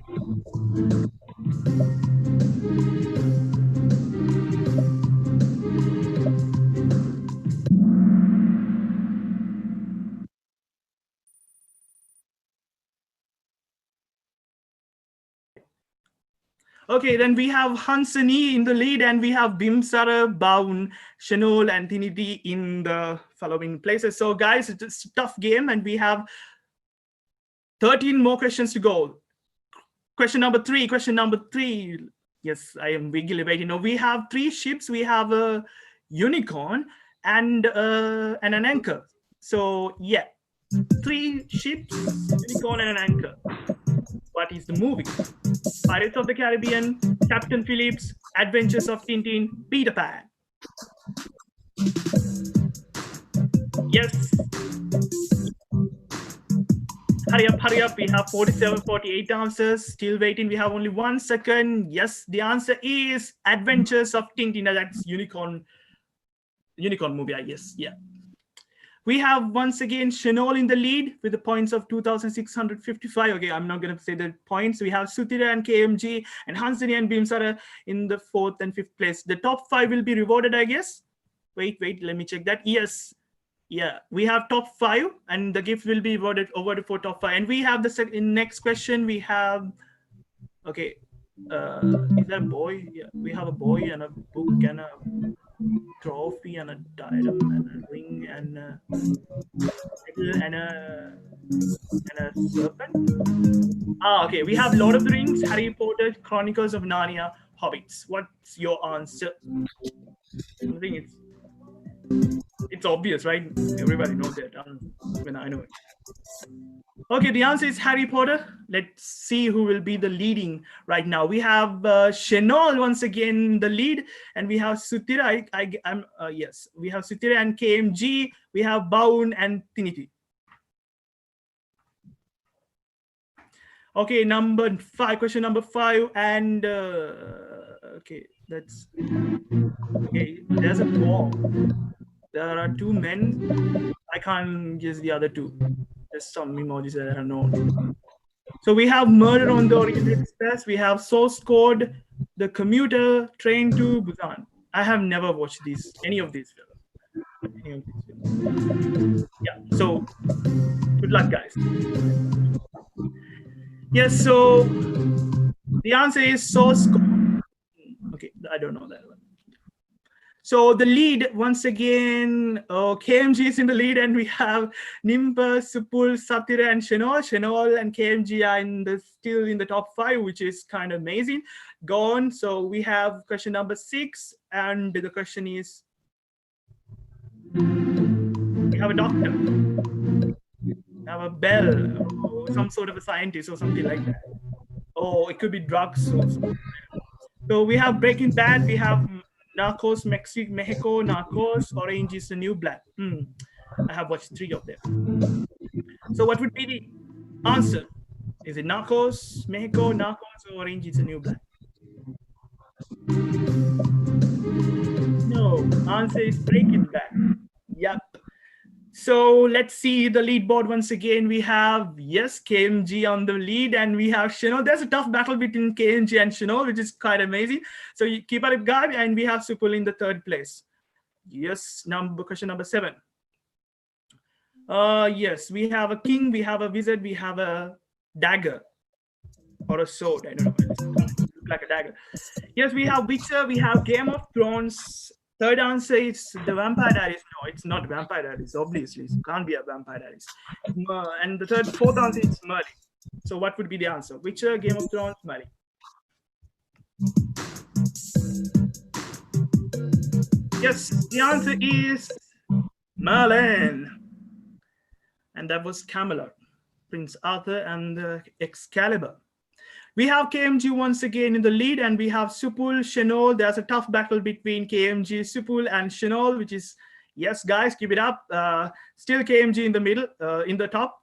Okay, then we have Hansini in the lead, and we have Bimsara, Bawun, Shanol, and Tiniti in the following places. So guys, it's a tough game, and we have 13 more questions to go. Question number three. Yes, I am eagerly waiting. Now we have 3 ships. We have a unicorn and an anchor. So yeah, 3 ships, unicorn, and an anchor. What is the movie? Pirates of the Caribbean, Captain Phillips, Adventures of Tintin, Peter Pan. Yes. Hurry up. We have 47, 48 answers. Still waiting. We have only 1 second. Yes, the answer is Adventures of Tintin. That's unicorn movie, I guess. Yeah. We have once again Shanol in the lead with the points of 2,655. Okay, I'm not going to say the points. We have Sutira and KMG and Hansini and Bimsara in the 4th and 5th place. The top 5 will be rewarded, I guess. Wait, let me check that. Yes. Yeah, we have top 5 and the gift will be rewarded over for top 5. And we have the next question. We have, okay, is that a boy? Yeah, we have a boy and a book and a trophy and a diadem and a ring and a serpent. Okay, we have Lord of the Rings, Harry Potter, Chronicles of Narnia, Hobbits. What's your answer? I think it's obvious, right? Everybody knows that. When I know it. Okay, the answer is Harry Potter. Let's see who will be the leading right now. We have Shanol once again the lead, and we have Sutira. Yes, we have Sutira and KMG. We have Bawun and Tiniti. Okay, number 5, question number 5, and okay, that's okay. There's a war. There are 2 men. I can't guess the other 2. There's some emojis that are known. So we have Murder on the Orient Express. We have Source Code, The Commuter, Train to Busan. I have never watched any of these films. Yeah. So good luck, guys. Yes. So the answer is Source Code. Okay, I don't know that one. So the lead, once again, KMG is in the lead, and we have Nimpa, Supul, Satira, and Shenol. Shenol and KMG are still in the top 5, which is kind of amazing. Go on. So we have question number 6, and the question is, we have a doctor, we have a bell, or some sort of a scientist or something like that. Or it could be drugs or something. So we have Breaking Bad, we have Narcos, Mexico, Narcos, Orange is the New Black. I have watched 3 of them. So what would be the answer? Is it Narcos, Mexico, Narcos, or Orange is the New Black? No, answer is Breaking Bad. Yep. So let's see the leaderboard once again. We have, yes, KMG on the lead, and we have Shino. There's a tough battle between KMG and Shino, which is quite amazing. So you keep up guard, and we have Supul in the 3rd place. Yes, question number 7. Yes, we have a king, we have a wizard, we have a dagger or a sword. I don't know. It looks like a dagger. Yes, we have Witcher, we have Game of Thrones. 3rd answer is the Vampire Diaries. No, it's not Vampire Diaries. Obviously, it can't be a Vampire Diaries. And the 4th answer is Merlin. So what would be the answer? Witcher, Game of Thrones, Merlin. Yes, the answer is Merlin. And that was Camelot, Prince Arthur, and Excalibur. We have KMG once again in the lead, and we have Supul, Shenol. There's a tough battle between KMG, Supul, and Shenol, which is, yes, guys, keep it up. Still KMG in the middle, in the top.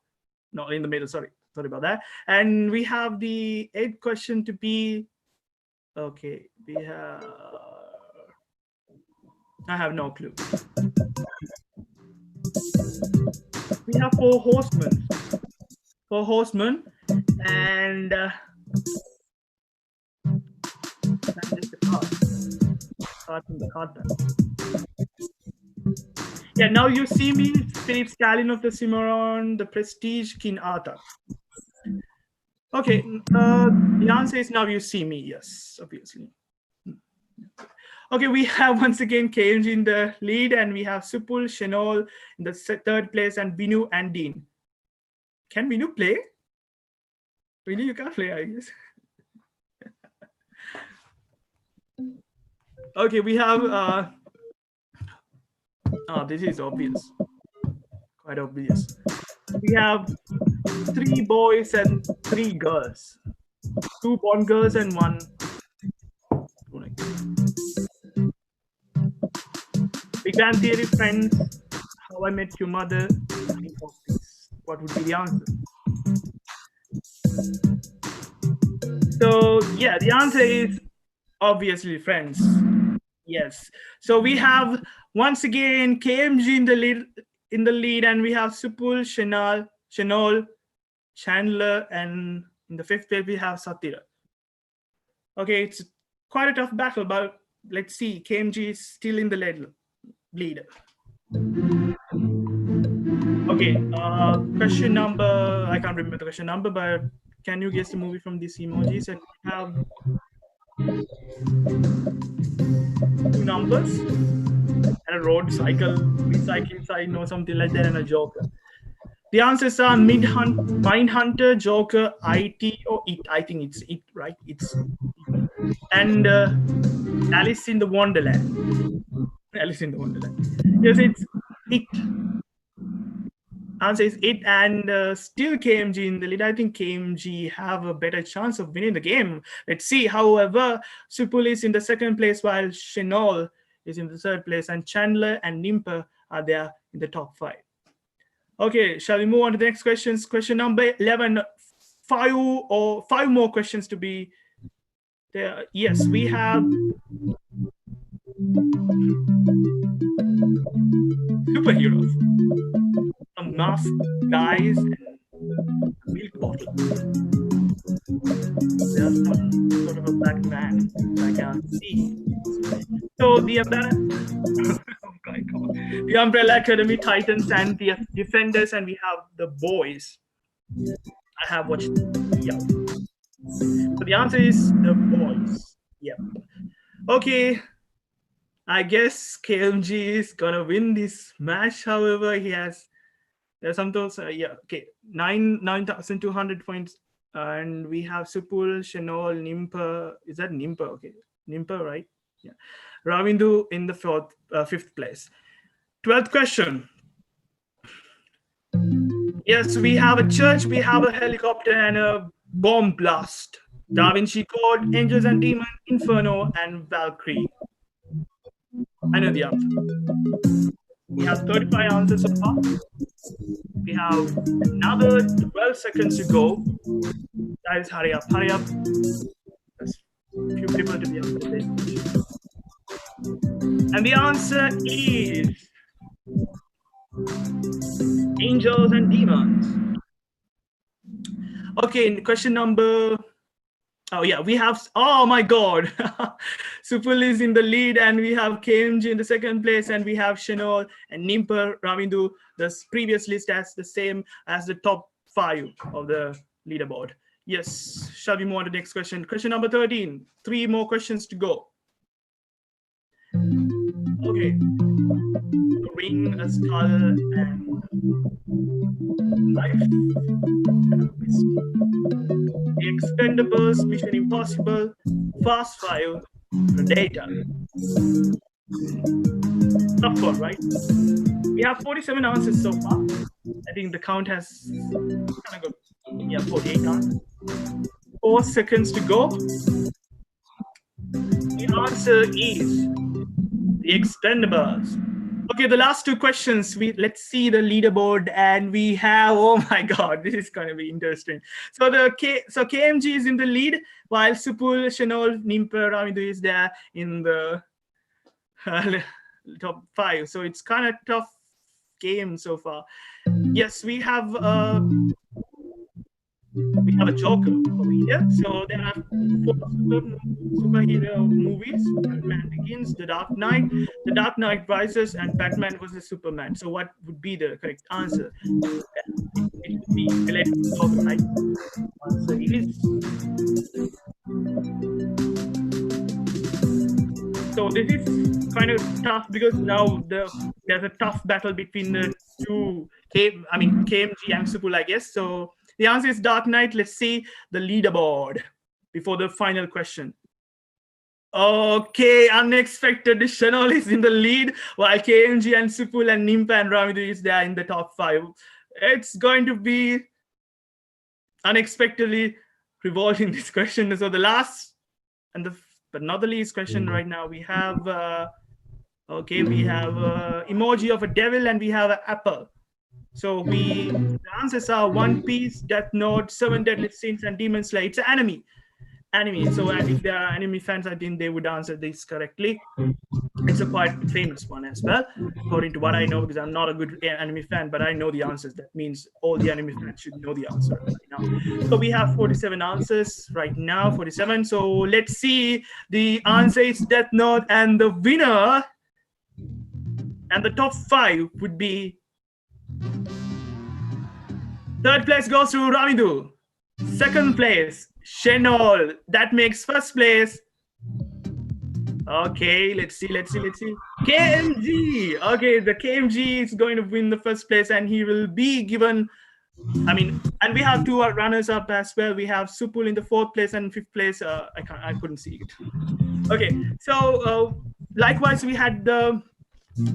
No, in the middle, sorry about that. And we have the 8th question to be, okay, we have, I have no clue. We have 4 horsemen. 4 horsemen, and that's just the card from the card back. Yeah, now you see me, Philip Stalin of the Cimarron, the Prestige, King Arthur. Okay, the answer is now you see me, yes, obviously. Okay, we have once again KMG in the lead, and we have Supul, Shenol in the 3rd place, and Binu and Dean. Can Binu play? Really, you can't play, I guess. Okay, we have, this is obvious, quite obvious. We have 3 boys and 3 girls, 2 Bond girls and 1. Big Bang Theory, Friends, How I Met Your Mother. What would be the answer? So yeah, the answer is obviously Friends. Yes. So we have once again KMG in the lead, and we have Supul, Shenol, Chandler, and in the 5th place we have Satira. Okay, it's quite a tough battle, but let's see. KMG is still in the lead. Okay, question number, I can't remember the question number, but can you guess the movie from these emojis? And we have 2 numbers, and a road, cycle, recycling sign, or something like that, and a Joker. The answers are Mindhunter, Joker, IT, or It. I think it's It, right? It's It. And Alice in the Wonderland. Alice in the Wonderland. Yes, it's It. Answer is It, and still KMG in the lead. I think KMG have a better chance of winning the game. Let's see. However, Supul is in the 2nd place, while Shenol is in the 3rd place, and Chandler and Nimpa are there in the top 5. Okay, shall we move on to the next questions? Question number 11. 5 more questions to be there. Yes, we have superheroes, some masked guys, and a milk bottle. There's some sort of a black man I can't see. So the the Umbrella Academy Titans and the Defenders, and we have the boys. I have watched. Yeah. So the answer is the boys. Yep. Okay. I guess KMG is gonna win this match. However, there's some those. Yeah. Okay. 9,200 points, and we have Supul, Shenol, Nimpa. Is that Nimpa? Okay, Nimpa, right? Yeah. Ravindu in the fifth place. 12th question. Yes, we have a church, we have a helicopter, and a bomb blast. Da Vinci Code, Angels and Demons, Inferno, and Valkyrie. I know the answer. We have 35 answers so far. We have another 12 seconds to go. Guys, hurry up, hurry up. There's a few people to be on the list. And the answer is Angels and Demons. Okay, question number. Oh yeah, we have. Oh my God, Supul is in the lead, and we have KMG in the second place, and we have Shenol and Nimper, Ravindu. The previous list as the same as the top 5 of the leaderboard. Yes, shall we move on to the next question? Question number 13. 3 more questions to go. Okay. A ring, a skull, and life. The Expendables, Mission Impossible, Fast 5, Predator. Tough one, right? We have 47 answers so far. I think the count has kind of got, yeah, 48 answers. 4 seconds to go. The answer is the Expendables. Okay, the last 2 questions. Let's see the leaderboard, and we have. Oh my God, this is going to be interesting. So KMG is in the lead, while Supul, Shenol, Nimper, Ravindu is there in the top 5. So it's kind of tough game so far. Yes, we have a Joker over here. So there are 4 superhero movies: Batman Begins, The Dark Knight, The Dark Knight Rises, and Batman vs Superman. So what would be the correct answer? It would be related to Joker, right? Answer is. So this is kind of tough because now there's a tough battle between the 2, KMG and Supul, I guess. So the answer is Dark Knight. Let's see the leaderboard before the final question. Okay, unexpected. Shenol is in the lead, while KMG and Supul and Nimpa and Ravindu is there in the top 5. It's going to be unexpectedly revolving, this question. So the last but not the least question right now, we have we have emoji of a devil, and we have an apple. So the answers are One Piece, Death Note, 7 Deadly Sins, and Demon Slayer. It's an anime. So if there are anime fans, I think they would answer this correctly. It's a quite famous one as well, according to what I know, because I'm not a good anime fan, but I know the answers. That means all the anime fans should know the answer right now. So we have 47 answers right now, 47. So let's see. The answer is Death Note, and the winner and the top 5 would be. 3rd place goes to Ravindu. 2nd place, Shenol. That makes 1st place. Okay, let's see. KMG. Okay, the KMG is going to win the 1st place, and he will be given. And we have 2 runners up as well. We have Supul in the 4th place and 5th place. I couldn't see it. Okay, so likewise, we had the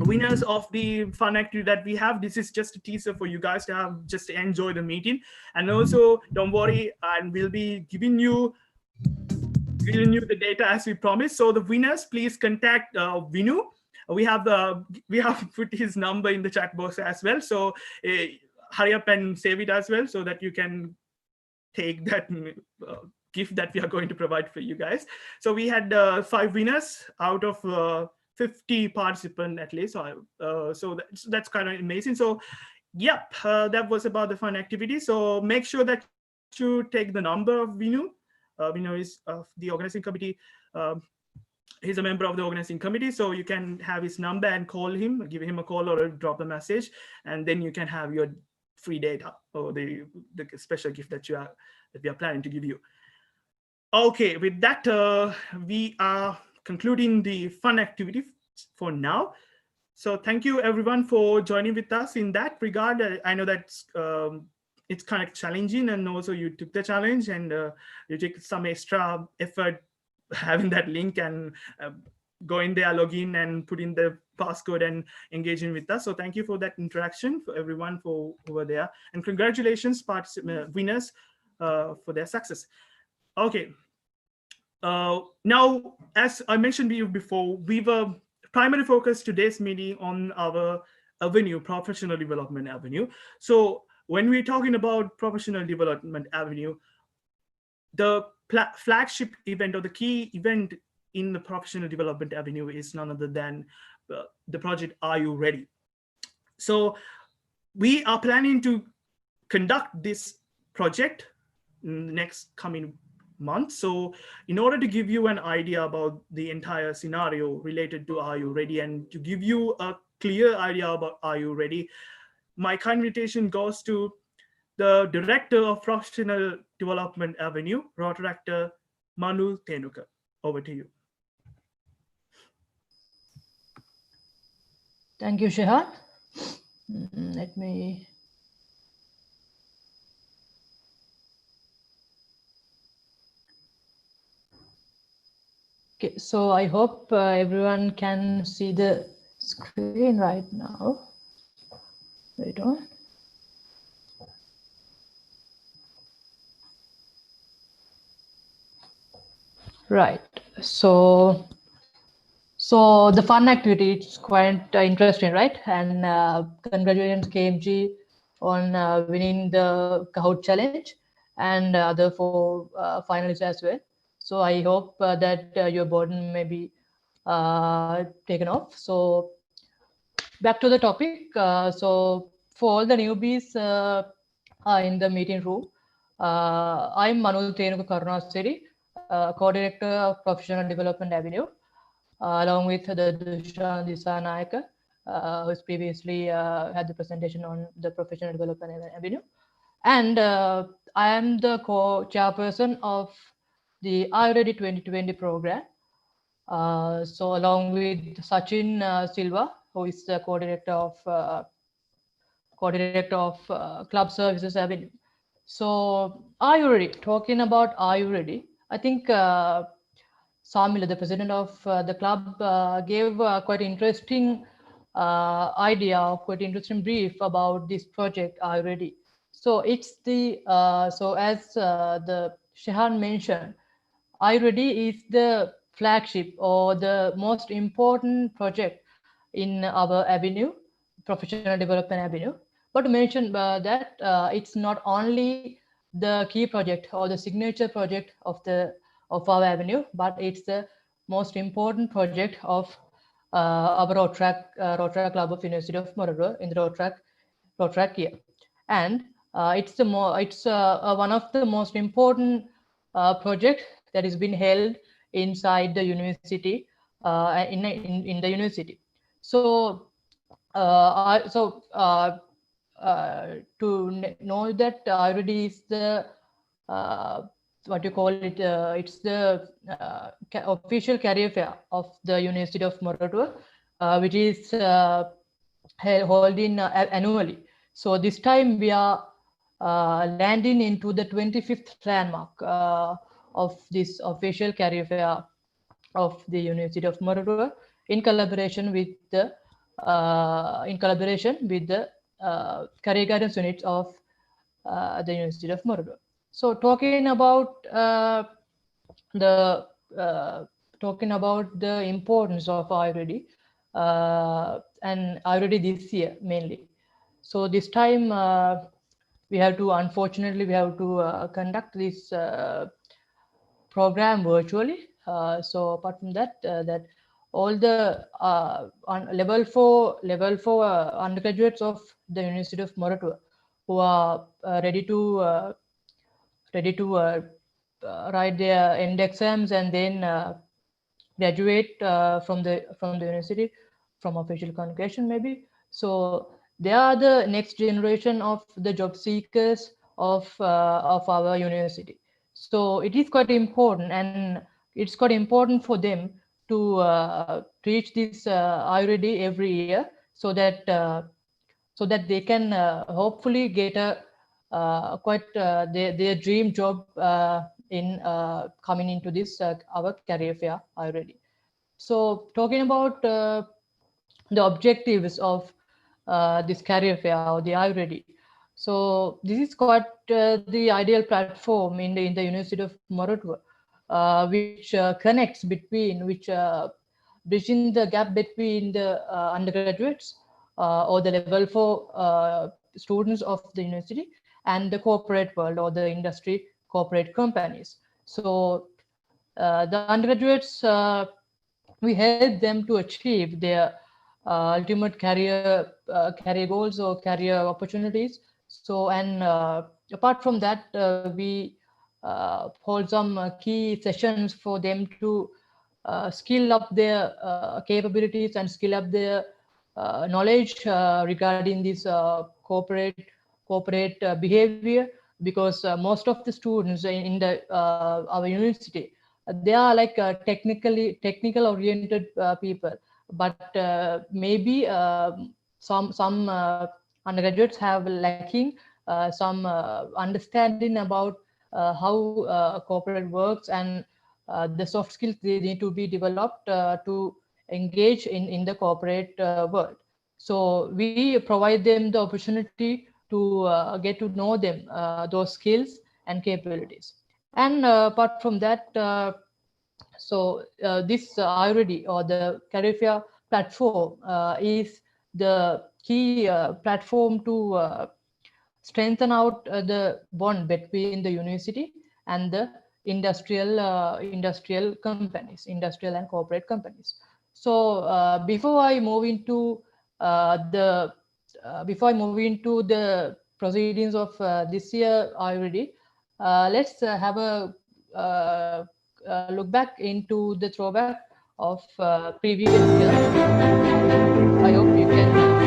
winners of the fun activity that we have. This is just a teaser for you guys to have, just to enjoy the meeting. And also, don't worry, and we'll be giving you the data as we promised. So the winners, please contact Vinu. We have put his number in the chat box as well. So hurry up and save it as well, so that you can take that gift that we are going to provide for you guys. So we had 5 winners out of 50 participants at least. So that's kind of amazing. So yep, that was about the fun activity. So make sure that you take the number of Vinu. Vinu is of the organizing committee. He's a member of the organizing committee, so you can have his number and call him, give him a call or drop a message, and then you can have your free data or the special gift that we are planning to give you. Okay, with that, we are concluding the fun activity for now. So thank you everyone for joining with us in that regard. I know that it's kind of challenging, and also you took the challenge and you took some extra effort having that link and go in there, log in and put in the passcode and engaging with us. So thank you for that interaction for everyone who were there, and congratulations winners for their success. Okay. Now, as I mentioned to you before, we were primarily focused today's meeting on our avenue, professional development avenue. So when we're talking about professional development avenue, the flagship event or the key event in the professional development avenue is none other than the project Are You Ready? So we are planning to conduct this project in the next coming month. So in order to give you an idea about the entire scenario related to Are You Ready, and to give you a clear idea about Are You Ready, my kind invitation goes to the Director of Professional Development Avenue, Rotaract Manu Thenuka. Over to you. Thank you, Shehan. Let me... Okay, so I hope everyone can see the screen right now. Wait on. Right. So the fun activity, it's quite interesting, right? And congratulations KMG on winning the Kahoot challenge, and other 4 finalists as well. So I hope that your burden may be taken off. So back to the topic. So for all the newbies in the meeting room, I'm Manu Thenuka Karunasiri, Co-Director of Professional Development Avenue, along with the Dushan Dissanayake, who's previously had the presentation on the Professional Development Avenue. And I am the co-chairperson of the Are You Ready 2020 program. So along with Sachin Silva, who is the co-director of Club Services Avenue. So Are You Ready? Talking about Are You Ready? I think Samila, the president of the club, gave quite interesting idea, quite interesting brief about this project Are You Ready? So it's the so as the Shehan mentioned, Are You Ready is the flagship or the most important project in our avenue, Professional Development Avenue. But to mention that it's not only the key project or the signature project of our avenue, but it's the most important project of our Rotaract Club of University of Mora in the Rotaract year. And it's one of the most important project that has been held inside the university, in the university. So to know that already is the what you call it, it's the official career fair of the University of Mora, which is held in annually. So this time we are landing into the 25th landmark of this official career fair of the University of Mora in collaboration with the career guidance units of the University of Mora. So talking about the importance of Are You Ready, and Are You Ready this year mainly. So this time unfortunately, we have to conduct this program virtually. So apart from that, that all the on level four undergraduates of the University of Moratua who are ready to write their end exams and then graduate from the university, from official convocation maybe. So they are the next generation of the job seekers of our university. So it is quite important, and it's quite important for them to teach this Ayurveda every year, so that they can hopefully get a their dream job in coming into this our career fair already. So talking about the objectives of this career fair or the Ayurveda. So this is quite the ideal platform in the University of Moratua, which connects between, bridging the gap between the undergraduates or the level 4 students of the university and the corporate world or the industry corporate companies. So the undergraduates, we help them to achieve their ultimate career goals or career opportunities. So, and apart from that, we hold some key sessions for them to skill up their capabilities and skill up their knowledge regarding this corporate behavior, because most of the students in the our university, they are like technical oriented people, but maybe some undergraduates have lacking some understanding about how corporate works, and the soft skills they need to be developed to engage in the corporate world. So we provide them the opportunity to get to know them those skills and capabilities. And apart from that, so this Ayurveda or the career fair platform is the key platform to strengthen out the bond between the university and the industrial companies, industrial and corporate companies. So before I move into the proceedings of this year already, let's have a look back into the throwback of previous year. I hope you can hear me.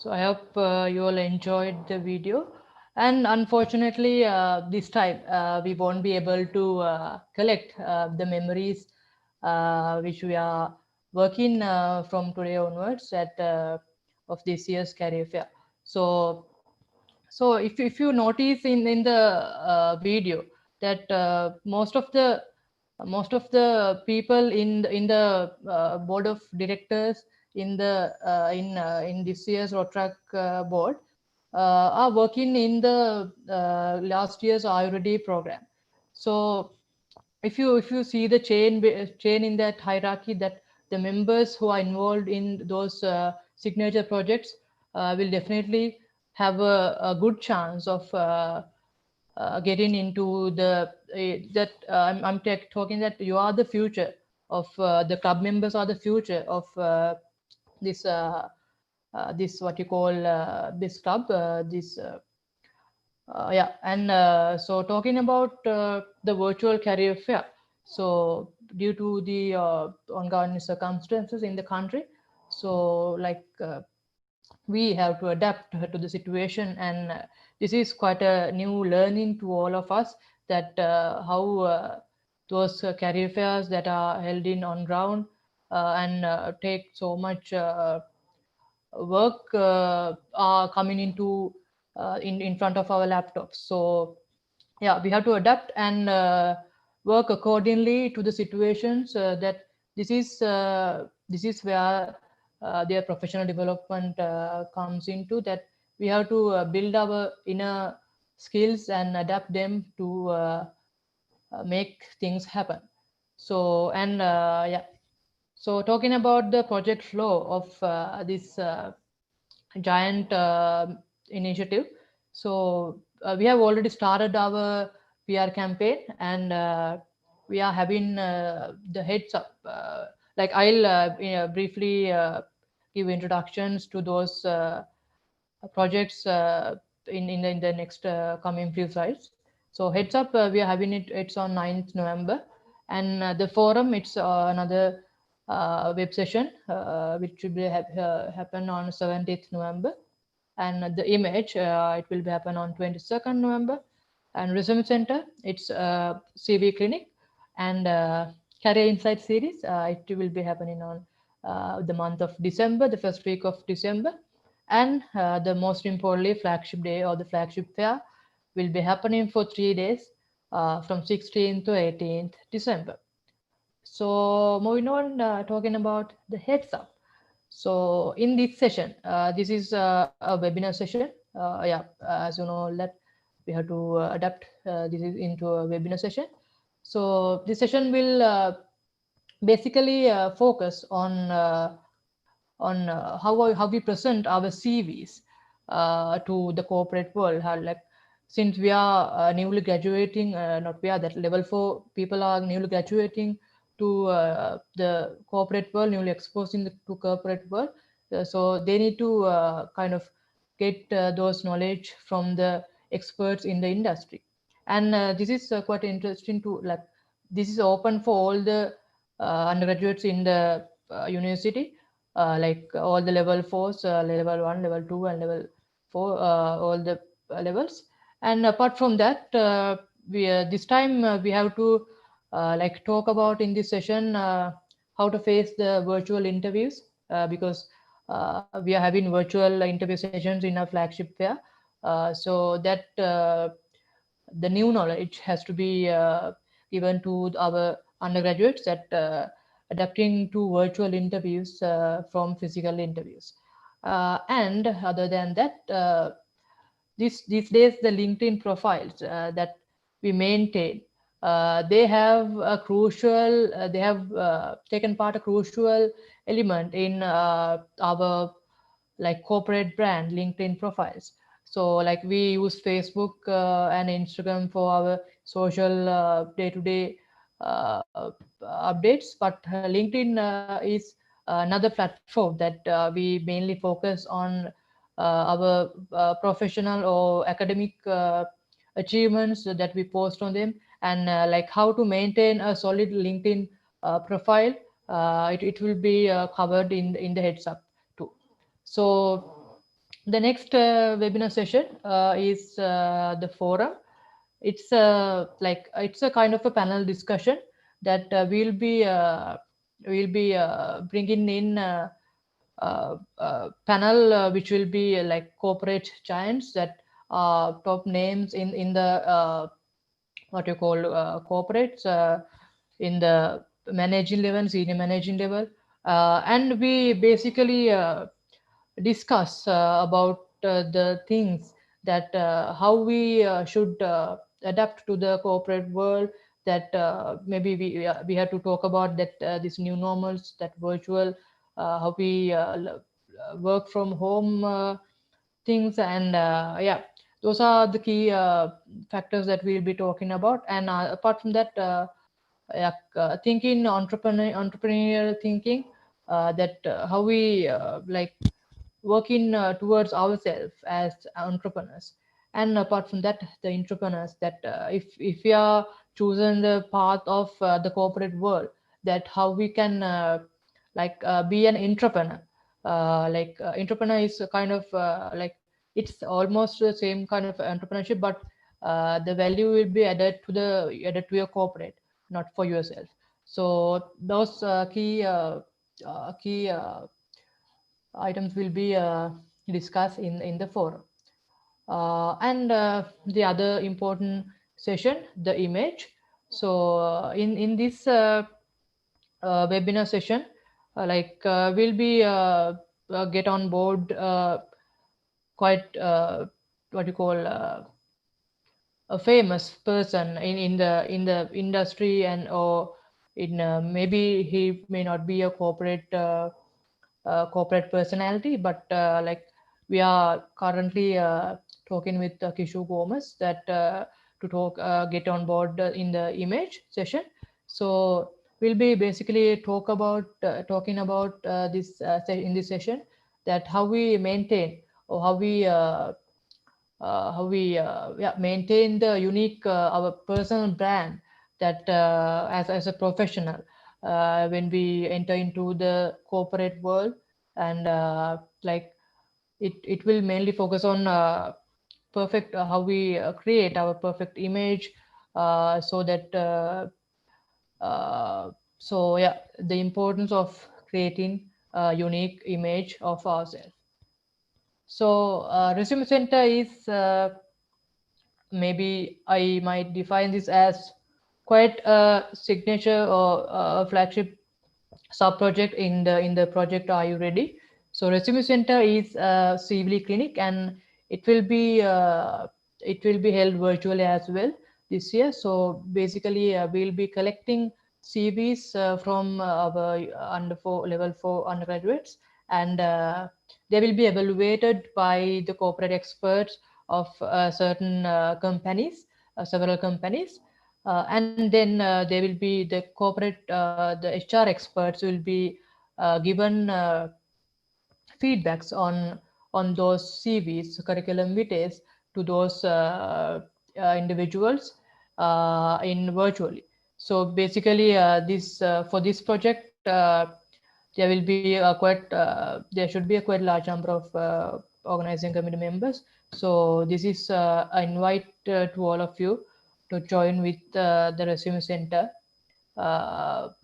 So I hope you all enjoyed the video. And unfortunately, this time we won't be able to collect the memories which we are working from today onwards at of this year's career fair. So if you notice in the video that most of the people in the board of directors in this year's Rotaract board are working in the last year's Ayurveda program. So if you see the chain in that hierarchy, that the members who are involved in those signature projects will definitely have a good chance of getting into the I'm talking that you are the future of the club members are the future of this what you call this club yeah. And so talking about the virtual career fair, so due to the ongoing circumstances in the country, so like we have to adapt to the situation, and this is quite a new learning to all of us, that how those career fairs that are held in on ground and take so much work are coming into in front of our laptops. So yeah, we have to adapt and work accordingly to the situations, that this is where their professional development comes into, that we have to build our inner skills and adapt them to make things happen. So and yeah, so talking about the project flow of this giant initiative. So we have already started our PR campaign, and we are having the heads up. Like I'll briefly give introductions to those projects in the next coming few slides. So heads up, we are having it's on 9th November, and the forum, it's another web session which will be happen on 17th November, and the image it will be happen on 22nd November, and resume center, it's CV clinic, and career insight series, it will be happening on the month of December, the first week of December, and the most importantly, flagship day or the flagship fair will be happening for 3 days from 16th to 18th December. So moving on, talking about the heads up. So in this session, this is a webinar session. Yeah, as you know, that we have to adapt this is into a webinar session. So this session will basically focus on how we present our CVs to the corporate world. How, like, since we are newly graduating, not we are, that level 4 people are newly graduating to the corporate world, newly exposed to corporate world. So they need to kind of get those knowledge from the experts in the industry. And this is quite interesting to, like, this is open for all the undergraduates in the university, like all the level 4s, level 1, level 2, and level 4, all the levels. And apart from that, we this time we have to like talk about in this session how to face the virtual interviews, because we are having virtual interview sessions in our flagship fair. So that the new knowledge has to be given to our undergraduates, that adapting to virtual interviews from physical interviews. And other than that, these days, the LinkedIn profiles that we maintain, they have a crucial, they have taken part a crucial element in our like corporate brand LinkedIn profiles. So like we use Facebook and Instagram for our social day-to-day updates, but LinkedIn is another platform that we mainly focus on our professional or academic achievements that we post on them, and like how to maintain a solid LinkedIn profile. It will be covered in the heads up too. So the next webinar session is the forum. It's like it's a kind of a panel discussion that we'll be bringing in panel which will be like corporate giants that are top names in the what you call corporates in the managing level, senior managing level, and we basically discuss about the things that how we should adapt to the corporate world, that maybe we have to talk about that these new normals, that virtual how we work from home things, and yeah, those are the key factors that we'll be talking about. And apart from that, yeah, thinking entrepreneurial thinking, that how we like working towards ourselves as entrepreneurs. And apart from that, the entrepreneurs, that if we are choosing the path of the corporate world, that how we can be an entrepreneur. Entrepreneur is a kind of like, it's almost the same kind of entrepreneurship, but the value will be added to your corporate, not for yourself. So those key items will be discussed in the forum. And the other important session, the image. So in this webinar session, we'll be get on board quite what you call a famous person in the industry, and or in maybe he may not be a corporate personality, but like we are currently talking with Kishu Gomez that to talk get on board in the image session. So we'll be basically talking about this in this session, that how we maintain, or how we maintain the unique our personal brand, that as a professional when we enter into the corporate world. And it will mainly focus on perfect how we create our perfect image, so that so yeah, the importance of creating a unique image of ourselves. So resume center is maybe I might define this as quite a signature or a flagship sub project in the project Are You Ready? So resume center is a CV clinic, and it will be held virtually as well this year. So basically we'll be collecting CVs from our level 4 undergraduates, and they will be evaluated by the corporate experts of certain companies, several companies. And then there will be the corporate, the HR experts will be given feedbacks on those CVs, curriculum vitae, to those individuals in virtually. So basically, this for this project, there will be there should be a quite large number of organizing committee members. So this is an invite to all of you to join with the resume center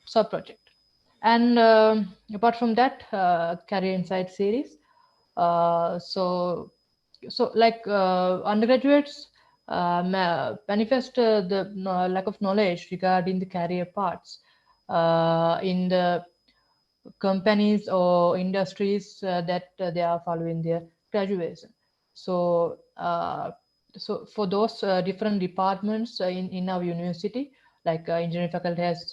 sub-project. And apart from that, career insight series. So like undergraduates manifest the lack of knowledge regarding the career paths in the companies or industries that they are following their graduation. So so for those different departments in our university, like engineering faculty has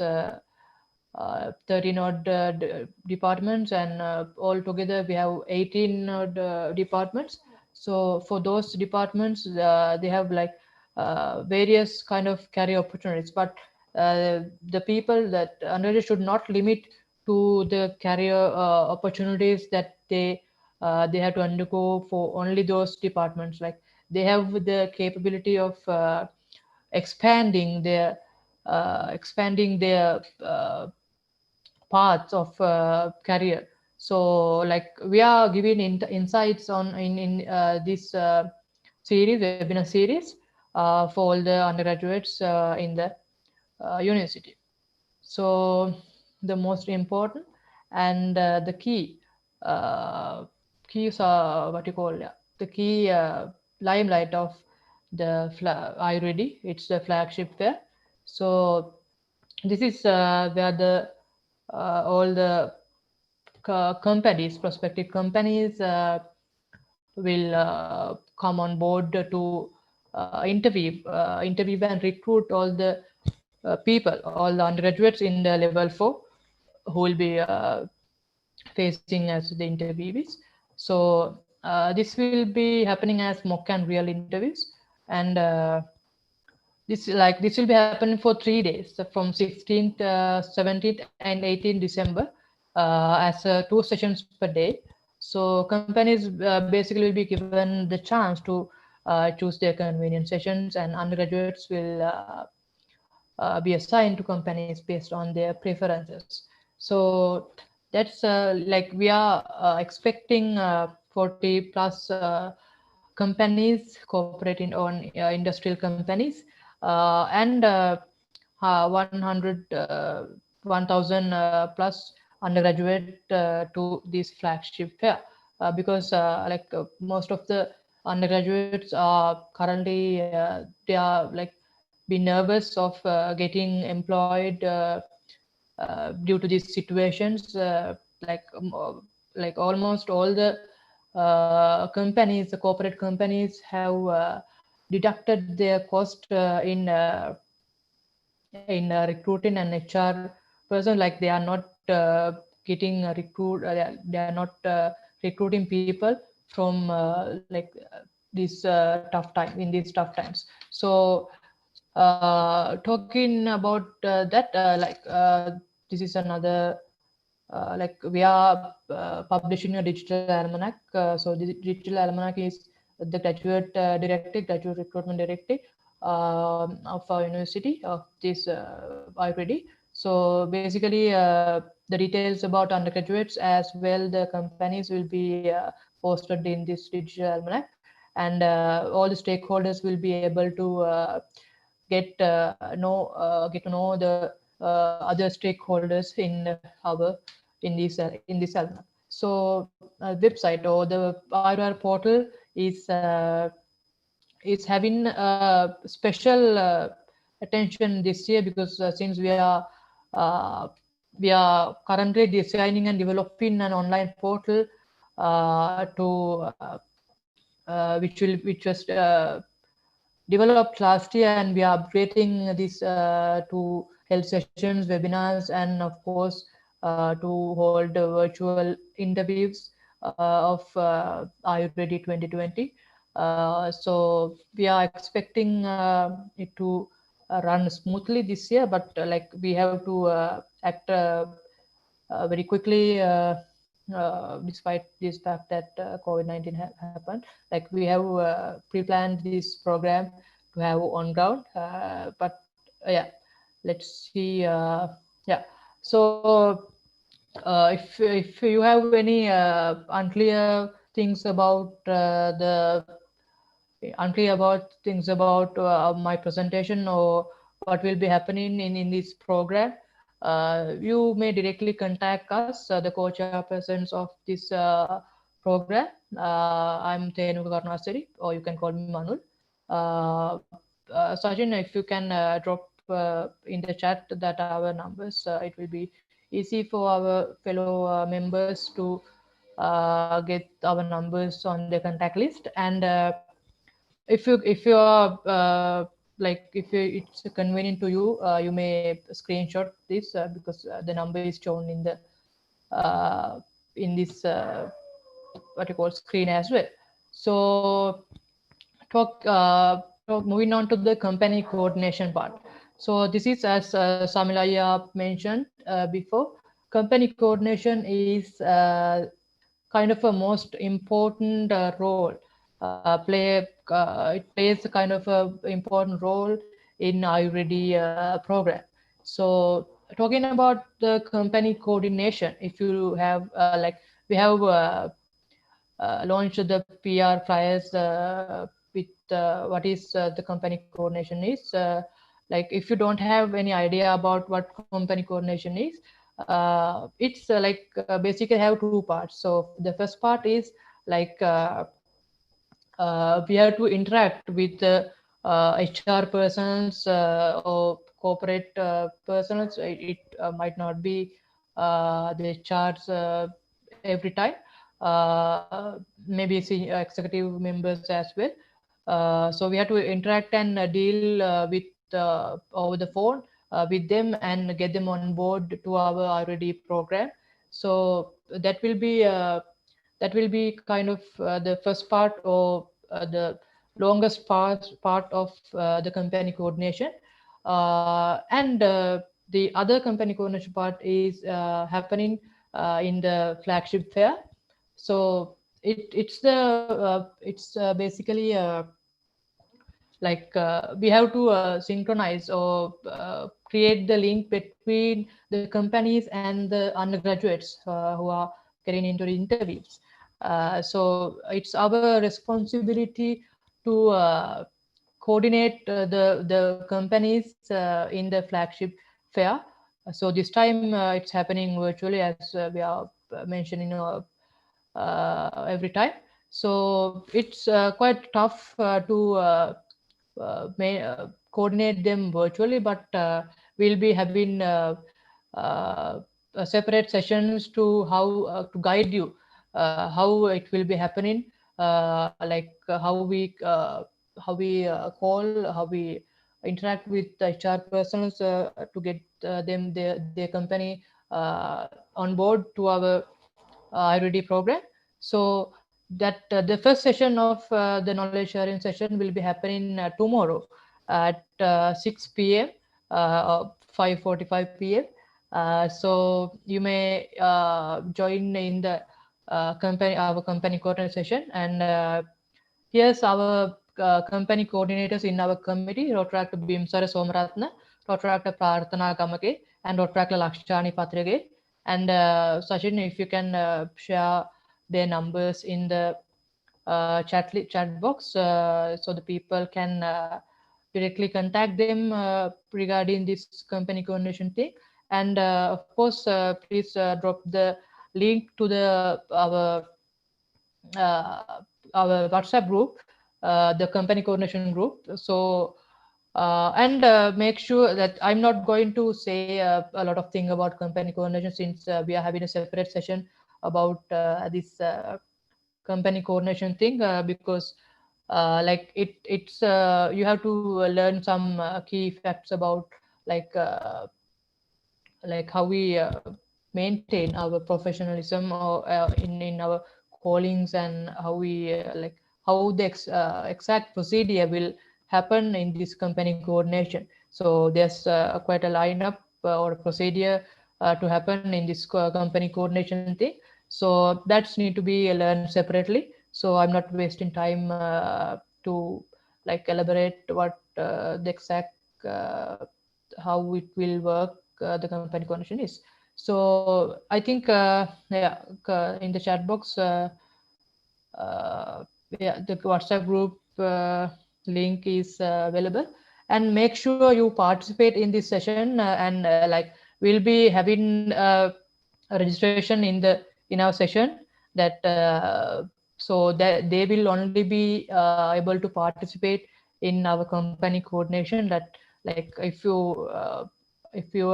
13 odd departments, and altogether we have 18 odd departments. So for those departments, they have like various kind of career opportunities, but the people that undergraduates should not limit to the career opportunities that they have to undergo for only those departments. Like they have the capability of expanding their paths of career. So like we are giving insights on in this series, webinar series, for all the undergraduates in the university. So the most important and the keys are what you call, yeah, the key limelight of the Are You Ready? It's the flagship fair. So this is where the all the companies, prospective companies, will come on board to interview and recruit all the people, all the undergraduates in the level 4 who will be facing as the interviewees. So this will be happening as mock and real interviews, and this will be happening for 3 days, so from 16th, 17th, and 18th December, as 2 sessions per day. So companies basically will be given the chance to choose their convenient sessions, and undergraduates will be assigned to companies based on their preferences. So that's like we are expecting 40 plus companies cooperating on industrial companies, and 1,000 plus undergraduate to this flagship fair, because most of the undergraduates are currently they are like be nervous of getting employed due to these situations. Like almost all the companies, the corporate companies, have deducted their cost in recruiting an HR person. Like they are not getting they are not recruiting people from this tough time in these tough times. So talking about that, this is another like we are publishing a digital almanac. So the digital almanac is the graduate graduate recruitment directive of our university of this IPD. So basically the details about undergraduates as well the companies will be posted in this digital almanac, and all the stakeholders will be able to get to know the other stakeholders in our in this almanac. So website or the IRR portal is having special attention this year, because since uh, we are currently designing and developing an online portal to which was developed last year, and we are upgrading this to health sessions, webinars, and of course to hold virtual interviews of Ayurveda 2020. So we are expecting it to run smoothly this year, but like we have to act very quickly despite this fact that COVID-19 happened. Like we have pre-planned this program to have on ground, but yeah, let's see. Yeah, so if you have any unclear things about my presentation or what will be happening in this program, you may directly contact us, the co-chairpersons of this program. I'm Thenuka Karunasiri, or you can call me Manul. Sajin, if you can drop in the chat that our numbers, it will be easy for our fellow members to get our numbers on the contact list. And if you are it's convenient to you, you may screenshot this because the number is shown in this what you call screen as well. So moving on to the company coordination part. So this is, as Samila mentioned before, company coordination is kind of a most important role. It plays a kind of a important role in Ayurveda program. So talking about the company coordination, if you have we have launched the PR flyers with what is the company coordination is. like if you don't have any idea about what company coordination is, it's basically have two parts. So the first part is like we have to interact with the HR persons or corporate persons. It might not be the HRs every time. Maybe executive members as well. So we have to interact and deal with over the phone with them and get them on board to our already program. So that will be kind of the first part, or the longest part of the company coordination. And the other company coordination part is happening in the flagship fair. So it's basically we have to synchronize or create the link between the companies and the undergraduates who are getting into the interviews. So it's our responsibility to coordinate the companies in the flagship fair. So this time it's happening virtually, as we are mentioning every time. So it's quite tough to coordinate them virtually, but we'll be having separate sessions to how to guide you how it will be happening, how we call, how we interact with the HR persons to get their company on board to our IRD program. So that the first session of the knowledge sharing session will be happening tomorrow at 6 p.m. 5:45 p.m. So you may join in the our company coordinator session. And here's our company coordinators in our committee: Rotaract Bimsara Somarathna, Rotaract Prarthana Gamake, and Rotaract Lakshani Patrage. And Sachin, if you can share their numbers in the chat box, so the people can directly contact them regarding this company coordination thing. And of course, please drop the link to our WhatsApp group, the company coordination group. So and make sure that I'm not going to say a lot of things about company coordination, since we are having a separate session about this company coordination thing, because it's you have to learn some key facts about how we maintain our professionalism or in our callings, and how we how the exact procedure will happen in this company coordination. So there's quite a lineup or a procedure to happen in this company coordination thing. So that's need to be learned separately. So I'm not wasting time to elaborate what the exact how it will work, the company coordination is. So I think yeah, in the chat box, yeah, the WhatsApp group link is available. And make sure you participate in this session, and we'll be having a registration in our session, that so that they will only be able to participate in our company coordination. That if you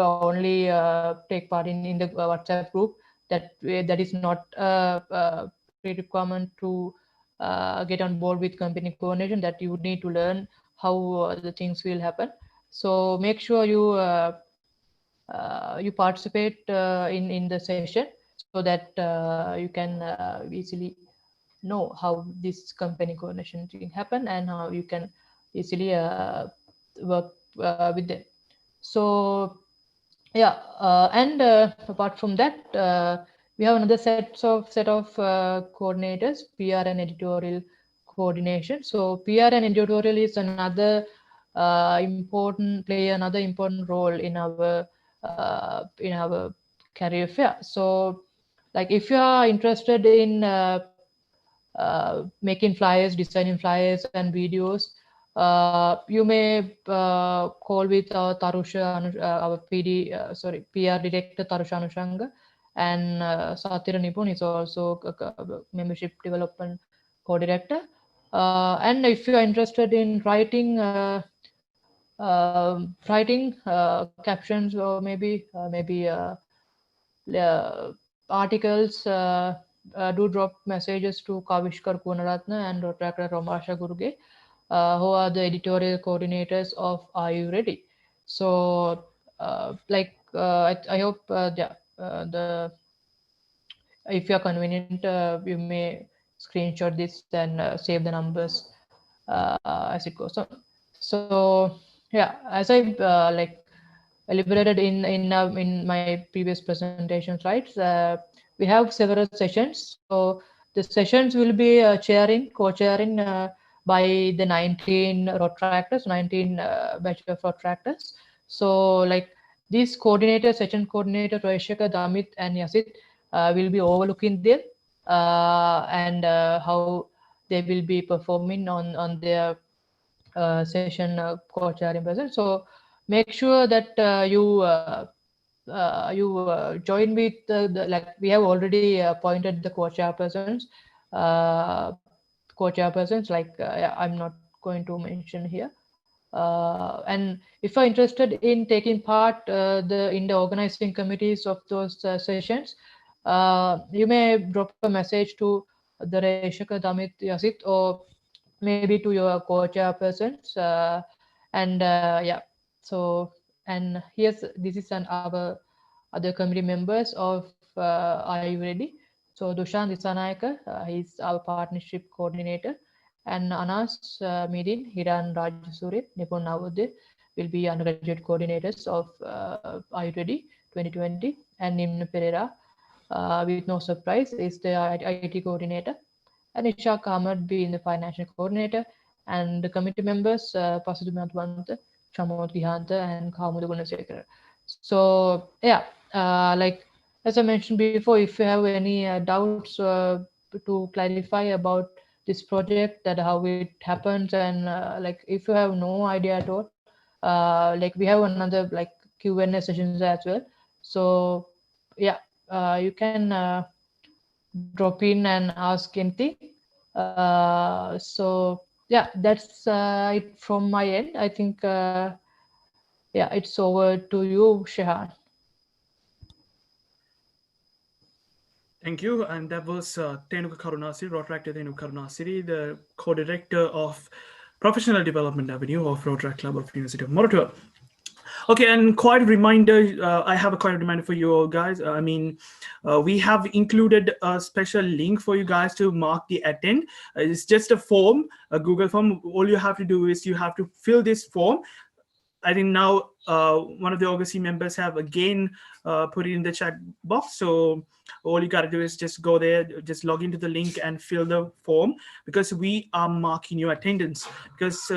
only take part in the WhatsApp group, that is not a prerequirement to get on board with company coordination, that you need to learn how the things will happen. So make sure you participate in the session, so that you can easily know how this company coordination thing happen, and how you can easily work with them. So yeah, and apart from that, we have another set of coordinators, PR and editorial coordination. So PR and editorial is another another important role in our career fair. So if you are interested in making flyers, designing flyers and videos, You may call with Tarusha, our PR director Tarusha Anushanga, and Satira Nipun is also membership development co-director. And if you are interested in writing captions or maybe articles, do drop messages to Kavishkar Kunaratna and Dr. Romasha Guruge, who are the editorial coordinators of Are You Ready? So, I hope if you're convenient, you may screenshot this and save the numbers as it goes on. So yeah, as I elaborated in my previous presentation slides, we have several sessions. So the sessions will be co-chairing by the 19 Rotaractors, 19 batch of Rotaractors. So like these coordinators, session coordinator Roishaka, Damit, and Yasit will be overlooking them and how they will be performing on their session co-chairing person. So make sure that you join with we have already appointed the co-chairpersons. I'm not going to mention here. And if you're interested in taking part in the organizing committees of those sessions, you may drop a message to the Reshaka, Damit, Yasit, or maybe to your co-chairpersons. And yeah, so and this is our other committee members of Are You Ready? So Dushan Dissanayake, he's our partnership coordinator, and Anas Midin, Hiran Rajasuri, Nipun Nawude will be undergraduate coordinators of Are You Ready 2020, and Nimna Pereira, with no surprise, is the IT coordinator, and Ishaq Ahmed being the financial coordinator, and the committee members, Pasindu Illepperuma, Chamod Gihanta, and Kahoot Gunasekara. So yeah, like as I mentioned before, if you have any doubts to clarify about this project, that how it happens, and like if you have no idea at all, like we have another like Q&A sessions as well. So yeah, you can drop in and ask anything. So yeah, that's it from my end. I think yeah, it's over to you, Shehan. Thank you. And that was Thenuka Karunasiri, Rotaract Thenuka Karunasiri, the co-director of Professional Development Avenue of Rotaract Club of University of Morotua. Okay, and quite a reminder, I have a quite a reminder for you all guys. I mean, we have included a special link for you guys to mark the attend. It's just a form, a Google form. All you have to do is you have to fill this form. I think now one of the Augustine members have again put it in the chat box. So all you got to do is just go there, just log into the link and fill the form, because we are marking your attendance. Because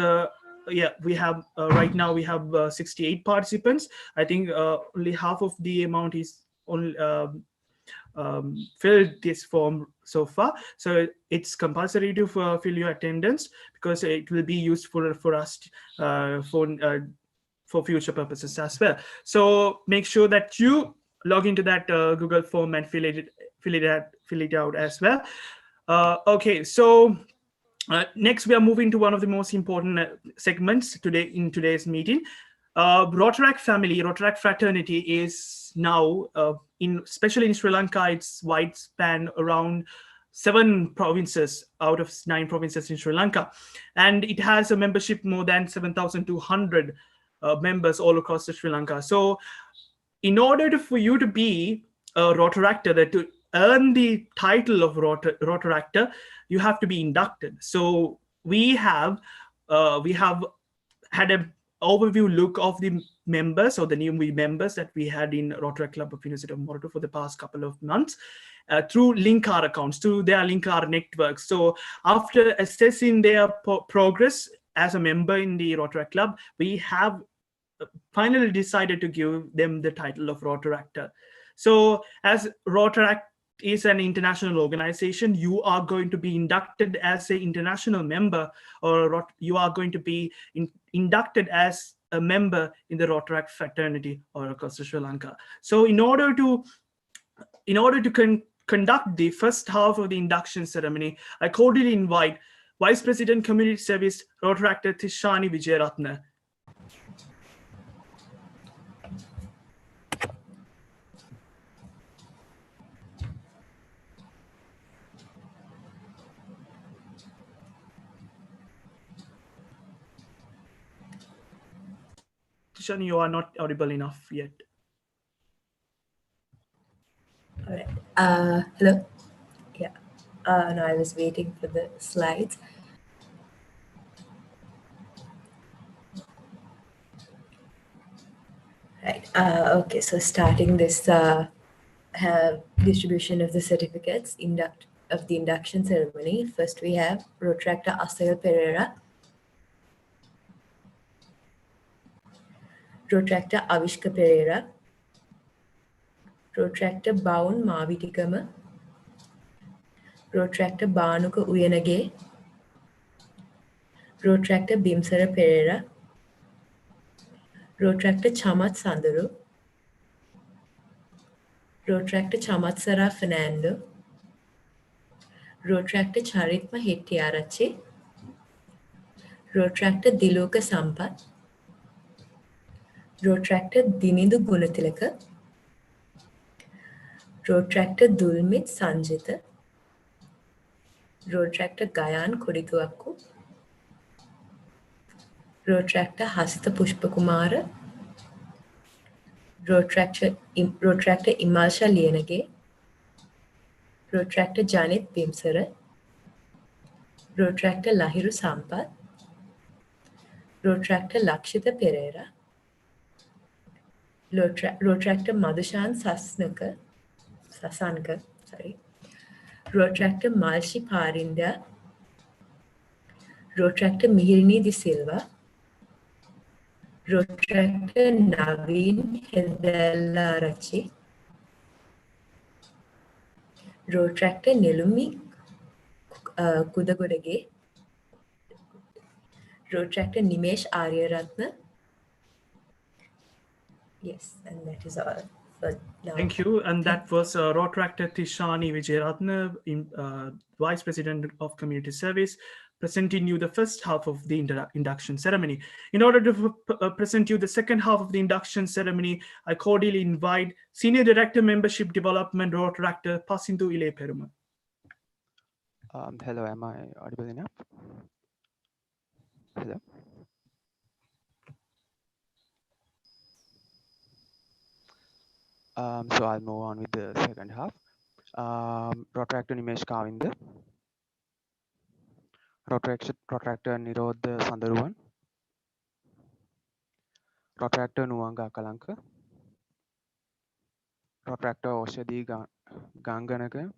yeah, we have right now we have 68 participants. I think only half of the amount is only filled this form so far. So it's compulsory to fill your attendance, because it will be useful for us for future purposes as well. So make sure that you log into that Google form and fill it out as well. Okay, so next we are moving to one of the most important segments today in today's meeting. Rotaract family, Rotaract fraternity is now especially in Sri Lanka, it's wide span around 7 provinces out of 9 provinces in Sri Lanka, and it has a membership more than 7,200 members all across Sri Lanka. So in order for you to be a Rotaractor, that to earn the title of Rotaractor, you have to be inducted. So we have had an overview look of the members, or the new members that we had in Rotaract Club of University of Morotua for the past couple of months, through Linkar accounts, through their Linkar network. So after assessing their progress as a member in the Rotaract Club, we have finally decided to give them the title of Rotaractor. So as Rotaract is an international organization, you are going to be inducted as an international member, or you are going to be inducted as a member in the Rotaract fraternity or across Sri Lanka. So in order to conduct the first half of the induction ceremony, I cordially invite Vice President Community Service Rotaract Thishani Wijayarathna. Thishani, you are not audible enough yet. All right. Hello. Yeah. No, I was waiting for the slides. Right. Okay. So starting this distribution of the certificates of the induction ceremony. First, we have Rotaractor Athwelak Pereira, Rotaractor Avishka Pereira, Rotaractor Bawun Mawitagama, Rotaractor Banuka Uyanage, Rotaractor Bimsara Pereira, Rotaractor Chamat Sanduru, Rotaractor Chamatsara Fernando, Rotaractor Charithma Hettiarachchi, Rotaractor Diluka Sampath, Rotaractor Dinidu Gunatilaka, Rotaractor Dulmit Sanjita, Rotaractor Gayan Kodituakku, Rotaractor Hasta Pushpakumara, Rotaractor Imalsha Lienage, Rotaractor Janit Bimsara, Rotaractor Lahiru Sampath, Rotaractor Lakshita Pereira, Rotaractor Madhushan Sasanka, Rotaractor Malshi Parinda, Rotaractor Mihirini De Silva, Rotaractor Naveen Hettiarachchi, Rotaractor Nelumi Kudagodage, Rotaractor Nimesh Aryaratna. Yes, and that is all for now. Thank you. And that was Rotaract Thishani Wijayarathna, Vice President of Community Service, presenting you the first half of the induction ceremony. In order to present you the second half of the induction ceremony, I cordially invite Senior Director Membership Development Rotaract Pasindu Illepperuma. Hello, am I audible enough? Hello. So I'll move on with the second half. Rotaractor Nimesh Kavinda, Rotaractor Nirodha Sandaruwan, Rotaractor Nuwanga Kalanka, Rotaractor Oshadi Ganganaka,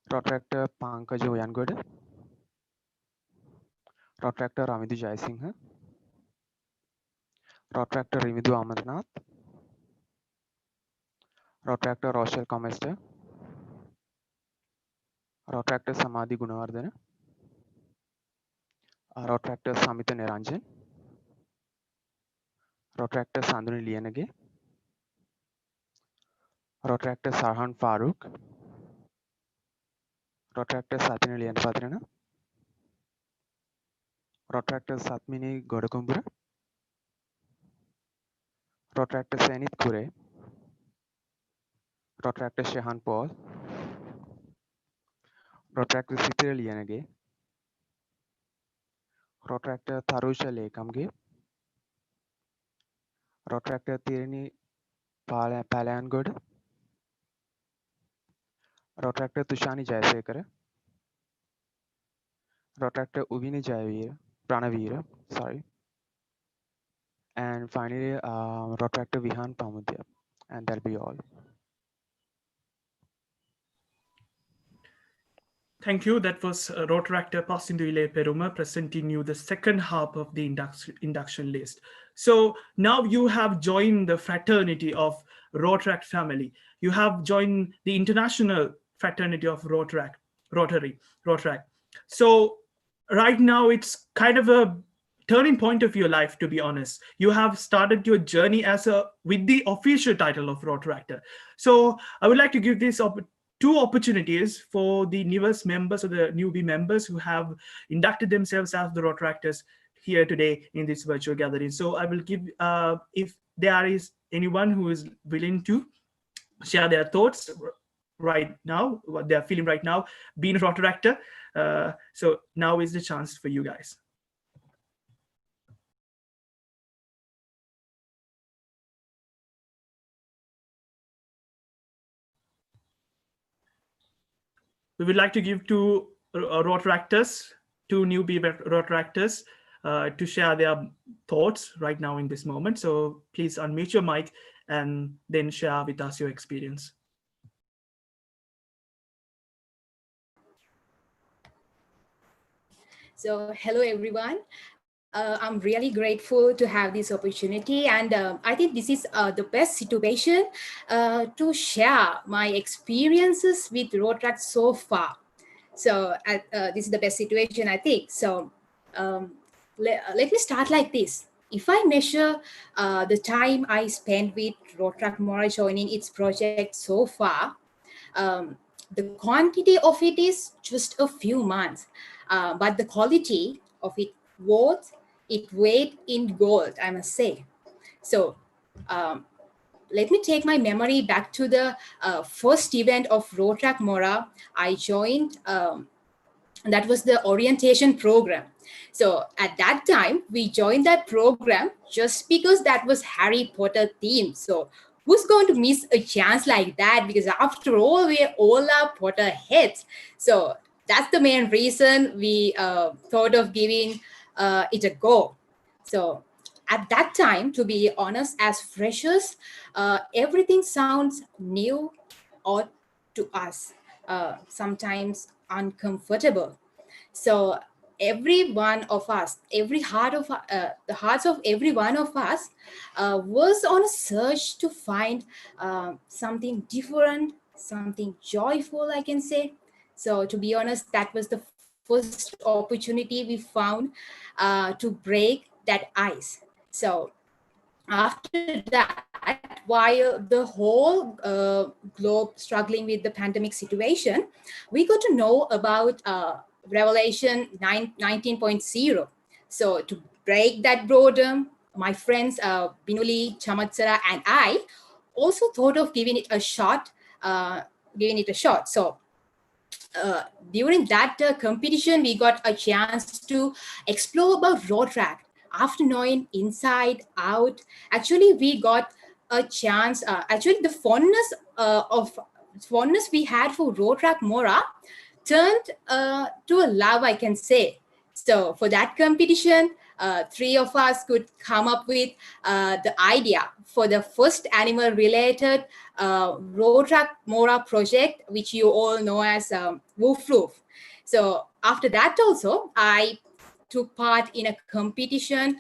Rotaractor Pankajo Yangoda, Rotaractor Ravindu Jayasinghe, Rotaractor Ravindu Amarnath, Rotaractor Rochelle Comester, Rotaractor Samadhi Gunawardena, Rotaractor Samita Niranjan, Rotaractor Sanduni Lienage, Rotaractor Sarhan Farooq, Rotaractor Satini Lianpatrana, Rotaractor Satmini Godakumbura, Rotaractor Senith Kure, Rotaractor Shehan Paul, Rotaractor Sithira Lianage, Rotaractor Tharusha Lekamge, Rotaractor Tirini Palangod, Rotaractor Thishani Wijayarathna, Rotaractor Uvini Pranavira, sorry. And finally, Rotaractor Vihan Pamudya, and that'll be all. Thank you. That was Rotaract Pasindu Illepperuma presenting you the second half of the induction list. So now you have joined the fraternity of Rotaract family. You have joined the international fraternity of Rotaract. So right now it's kind of a turning point of your life, to be honest. You have started your journey with the official title of Rotaractor. So I would like to give this two opportunities for the newest members or the newbie members who have inducted themselves as the Rotaractors here today in this virtual gathering. So I will give, if there is anyone who is willing to share their thoughts right now, what they're feeling right now, being a Rotaractor. So now is the chance for you guys. We would like to give two Rotaractors, two newbie Rotaractors, to share their thoughts right now in this moment. So please unmute your mic and then share with us your experience. So hello, everyone. I'm really grateful to have this opportunity, and I think this is the best situation to share my experiences with Rotaract so far. So this is the best situation, I think. So let me start like this. If I measure the time I spent with Rotaract Mora joining its project so far, the quantity of it is just a few months, but the quality of it worth its weight in gold, I must say. So let me take my memory back to the first event of Rotaract Mora I joined. That was the orientation program. So at that time, we joined that program just because that was Harry Potter themed. So who's going to miss a chance like that? Because after all, we all are Potter heads. So that's the main reason we thought of giving it a go. So at that time, to be honest, as freshers, everything sounds new or to us, sometimes uncomfortable. So every one of us, the hearts of every one of us was on a search to find something different, something joyful, I can say. So to be honest, that was the first opportunity we found to break that ice. So after that, while the whole globe struggling with the pandemic situation, we got to know about Revelation 19.0. So to break that boredom, my friends Binuli, Chamatsara, and I also thought of giving it a shot. So during that competition, we got a chance to explore about Rotaract. After knowing inside out, actually we got a chance. Actually, the fondness we had for Rotaract Mora turned to a love, I can say. So for that competition, three of us could come up with the idea for the first animal-related Rotaract Mora project, which you all know as Woof Roof. So after that also, I took part in a competition,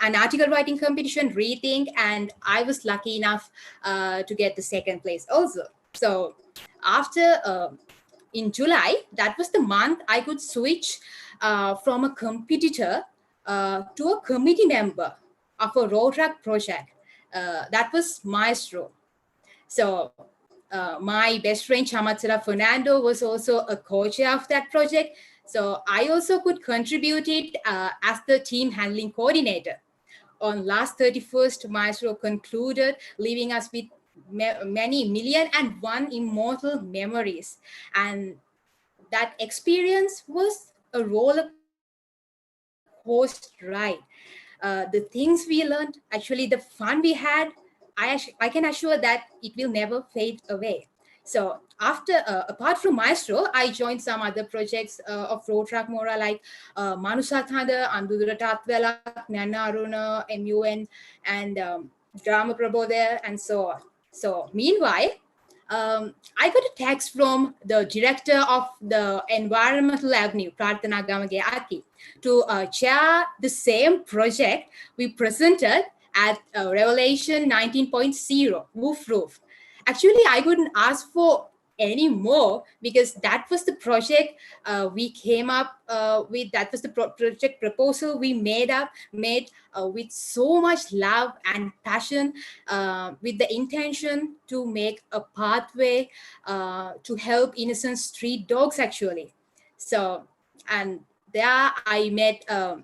an article writing competition, Rethink, and I was lucky enough to get the second place also. So after, in July, that was the month I could switch from a competitor to a committee member of a Rotaract project. That was Maestro. So my best friend Chamatsara Fernando was also a co-chair of that project. So I also could contribute it as the team handling coordinator. On last 31st, Maestro concluded, leaving us with many 1,000,001 immortal memories. And that experience was a roller coaster ride. The things we learned, actually the fun we had, I can assure that it will never fade away. So after, apart from Maestro, I joined some other projects of Rotaract Mora like Manusathanda, Andurata, Athwelak, Nana Aruna, MUN, and Drama Prabodaya, and so on. So meanwhile, I got a text from the director of the Environmental Avenue, Prathana Gamage Aki, to chair the same project we presented at Revelation 19.0, woof roof. Actually, I couldn't ask for any more because that was the project we came up with. That was the project proposal we made with so much love and passion, with the intention to make a pathway to help innocent street dogs actually. So, and there I met a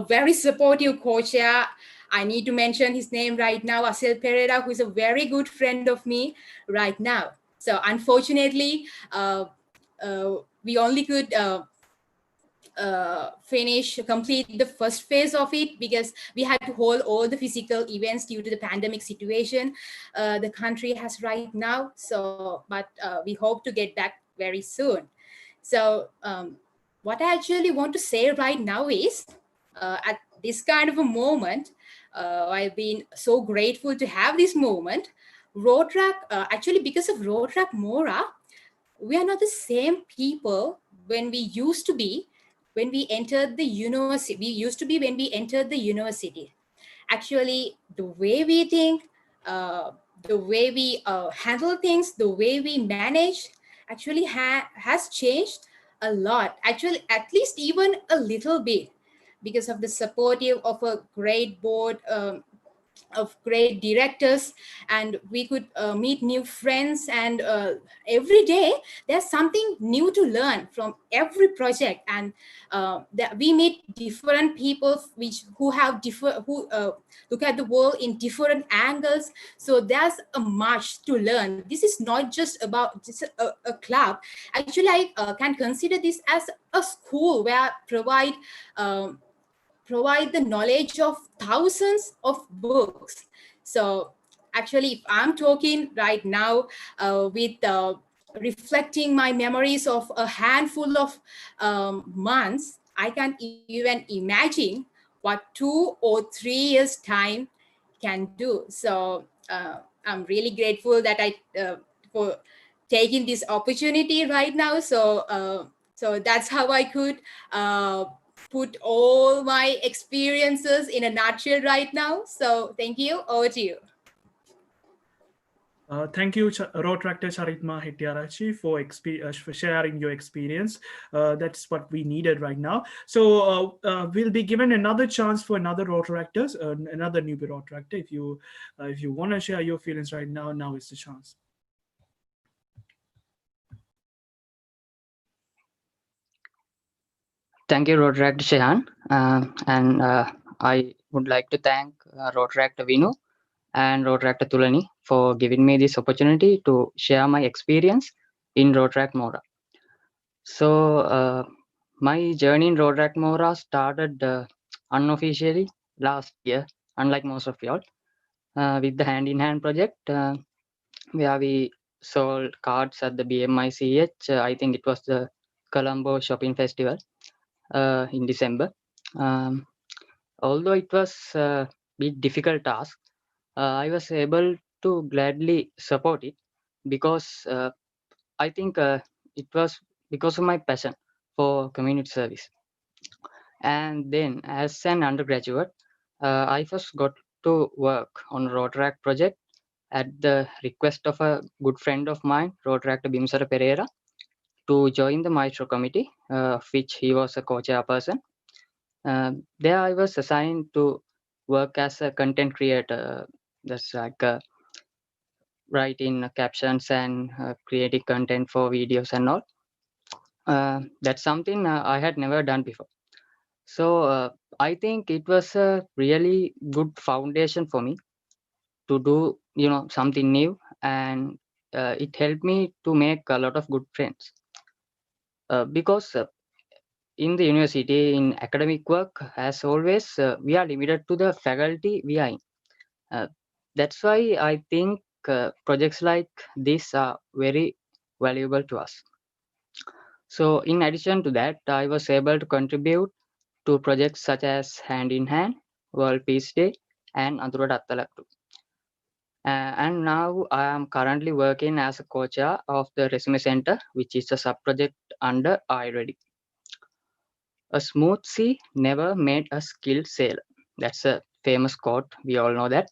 very supportive co-chair. I need to mention his name right now, Asel Pereira, who is a very good friend of me right now. So unfortunately, we only could complete the first phase of it because we had to hold all the physical events due to the pandemic situation the country has right now. So, but we hope to get back very soon. So what I actually want to say right now is at this kind of a moment, I've been so grateful to have this moment. Rotaract, actually because of Rotaract Mora, we are not the same people when we used to be when we entered the university. We used to be when we entered the university. Actually, the way we think, the way we handle things, the way we manage actually has changed a lot. Actually, at least even a little bit because of the supportive of a great board, of great directors, and we could meet new friends, and every day there's something new to learn from every project, and that we meet different people who have different, who look at the world in different angles. So there's a much to learn. This is not just about just a club. Actually, I can consider this as a school where provide the knowledge of thousands of books. So actually, if I'm talking right now with reflecting my memories of a handful of months, I can even imagine what 2 or 3 years time can do. So I'm really grateful that I for taking this opportunity right now. So that's how I could put all my experiences in a nutshell right now. So thank you. Over to you. Thank you, Rotaractor Charithma Hettiarachchi, for sharing your experience. That's what we needed right now. So we'll be given another chance for another Rotaractors, another newbie Rotaractor. If you want to share your feelings right now, now is the chance. Thank you, Rotaract Shehan. And I would like to thank Rotaract Vinu and Rotaract Tulani for giving me this opportunity to share my experience in Rotaract Mora. So my journey in Rotaract Mora started unofficially last year, unlike most of y'all, with the Hand in Hand project, where we sold cards at the BMICH. I think it was the Colombo Shopping Festival in December. Although it was a bit difficult task, I was able to gladly support it because I think it was because of my passion for community service. And then as an undergraduate, I first got to work on Rotaract project at the request of a good friend of mine, Rotaract Bimsara Pereira, to join the Maestro committee, of which he was a co-chairperson. There I was assigned to work as a content creator. That's like writing captions and creating content for videos and all. That's something I had never done before. So I think it was a really good foundation for me to do, something new, and it helped me to make a lot of good friends. Because in the university, in academic work, as always, we are limited to the faculty we are in. That's why I think projects like this are very valuable to us. So in addition to that, I was able to contribute to projects such as Hand in Hand, World Peace Day, and Andurata Athwelak too. And now I am currently working as a co-chair of the Resume Center, which is a sub-project under iReady. A smooth sea never made a skilled sailor. That's a famous quote. We all know that.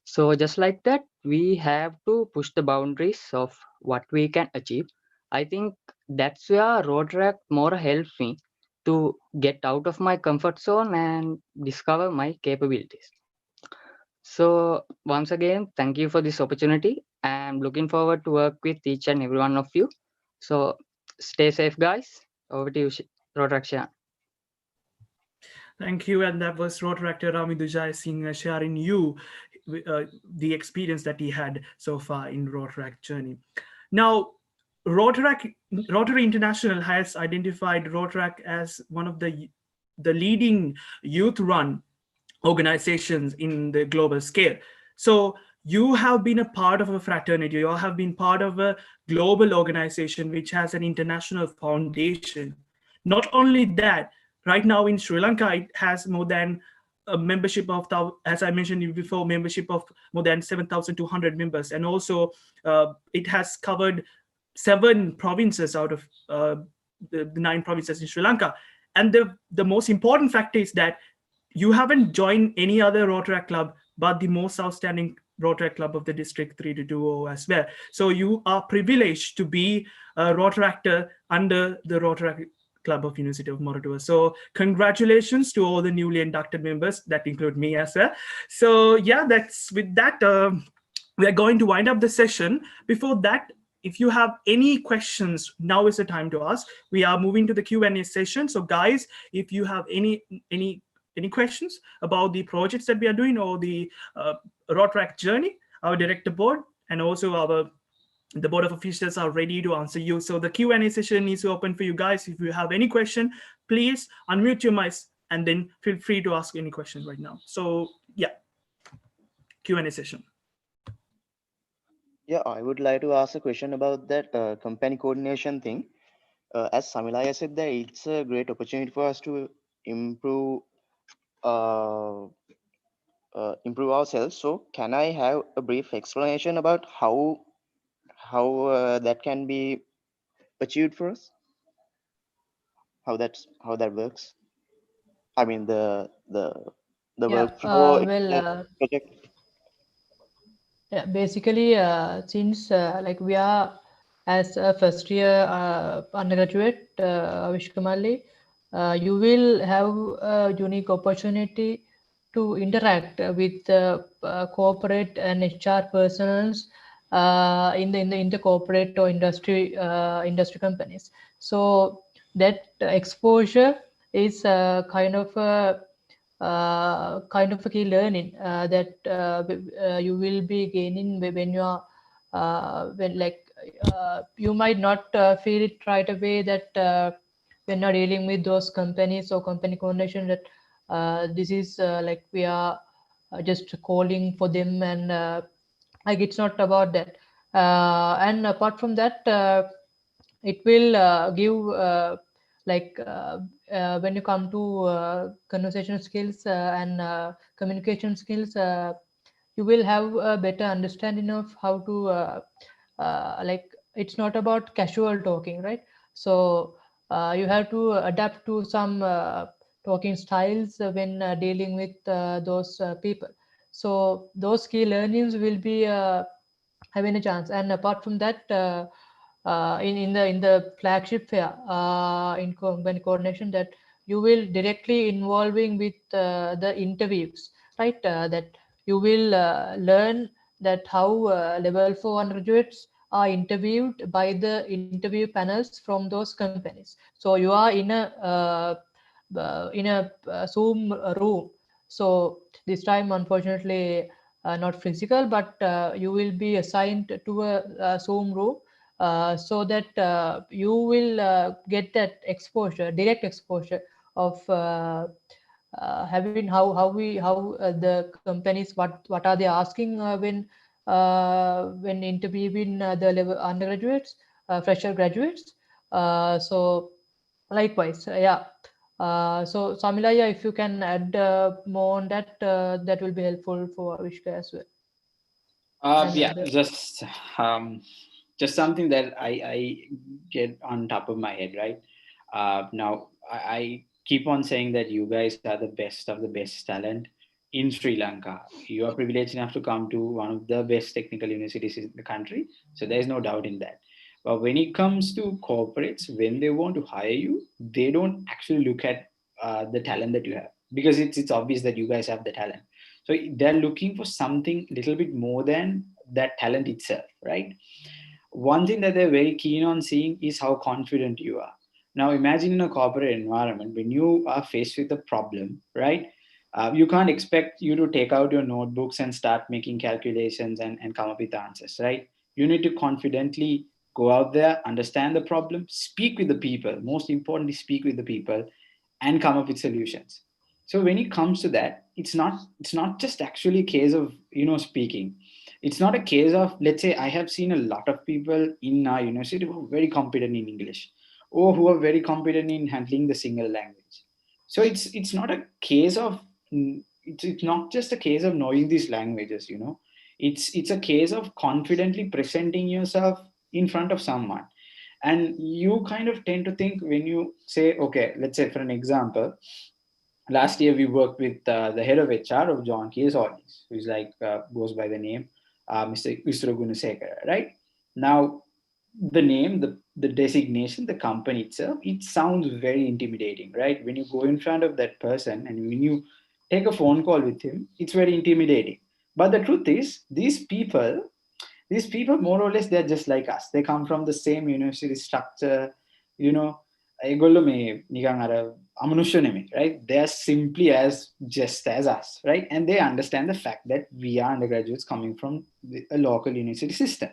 So just like that, we have to push the boundaries of what we can achieve. I think that's where Rotaract Mora helped me to get out of my comfort zone and discover my capabilities. So once again, thank you for this opportunity. I'm looking forward to work with each and every one of you. So stay safe, guys. Over to you, Rotaract. Thank you. And that was Rotaract Ravindu Jayasinghe sharing the experience that he had so far in Rotaract journey. Now, Rotary International has identified Rotaract as one of the leading youth-run organizations in the global scale. So you have been a part of a fraternity, you have been part of a global organization which has an international foundation. Not only that, right now in Sri Lanka, it has more than a membership of, as I mentioned before, membership of more than 7,200 members. And also it has covered 7 provinces out of the 9 provinces in Sri Lanka. And the most important fact is that you haven't joined any other Rotaract club but the most outstanding Rotaract club of the district 3220 as well. So you are privileged to be a Rotaractor under the Rotaract Club of University of Moratuwa. So congratulations to all the newly inducted members, that include me as well. So yeah, that's with that, we are going to wind up the session. Before that, if you have any questions, now is the time to ask. We are moving to the Q&A session. So guys, if you have any questions about the projects that we are doing or the Rotaract journey, our director board and also the board of officials are ready to answer you. So the Q&A session is open for you guys. If you have any question, please unmute your mics and then feel free to ask any questions right now. So yeah, Q&A session. Yeah, I would like to ask a question about that company coordination thing. As Samila said, that it's a great opportunity for us to improve ourselves. So can I have a brief explanation about how that can be achieved for us? How that works? I mean the workflow project. Yeah, basically, since like we are as a first year undergraduate, Vishkamali, you will have a unique opportunity to interact with corporate and HR personals in the corporate or industry companies. So that exposure is kind of a key learning that you will be gaining when you are you might not feel it right away that when you're dealing with those companies or company coordination that this is like we are just calling for them and like it's not about that. And apart from that, it will give when you come to conversation skills and communication skills, you will have a better understanding of how to it's not about casual talking, right? So you have to adapt to some talking styles when dealing with those people. So those key learnings will be having a chance. And apart from that, in the flagship fair in company coordination, that you will directly involving with the interviews, right? That you will learn that how level 4 undergraduates are interviewed by the interview panels from those companies. So you are in a Zoom room. So this time, unfortunately, not physical, but you will be assigned to a Zoom room so that you will get that exposure, direct exposure of having how the companies, what are they asking when interviewing the level undergraduates, fresher graduates. So likewise, yeah. So Samila, yeah, if you can add more on that, that will be helpful for Avishka as well. Yeah, just something that I get on top of my head, right? Now I keep on saying that you guys are the best of the best talent, in Sri Lanka. You are privileged enough to come to one of the best technical universities in the country. So there's no doubt in that. But when it comes to corporates, when they want to hire you, they don't actually look at the talent that you have, because it's obvious that you guys have the talent. So they're looking for something a little bit more than that talent itself, right? One thing that they're very keen on seeing is how confident you are. Now, imagine in a corporate environment, when you are faced with a problem, right? You can't expect you to take out your notebooks and start making calculations and come up with answers, right? You need to confidently go out there, understand the problem, speak with the people, most importantly, speak with the people and come up with solutions. So when it comes to that, it's not just actually a case of speaking. It's not a case of, let's say, I have seen a lot of people in our university who are very competent in English or who are very competent in handling the single language. So it's not a case of it's not just a case of knowing these languages, it's a case of confidently presenting yourself in front of someone. And you kind of tend to think, when you say, okay, let's say for an example, last year we worked with the head of HR of John Keys Audience, who's goes by the name Mr. Gunasekara, right? Now, the name, the designation, the company itself, it sounds very intimidating, right? When you go in front of that person and when you take a phone call with him, it's very intimidating. But the truth is, these people more or less, they're just like us. They come from the same university structure, ඒගොල්ලෝ මේ නිකන් අර අමනුෂ්‍ය නෙමෙයි, right? They are simply just as us, right? And they understand the fact that we are undergraduates coming from a local university system,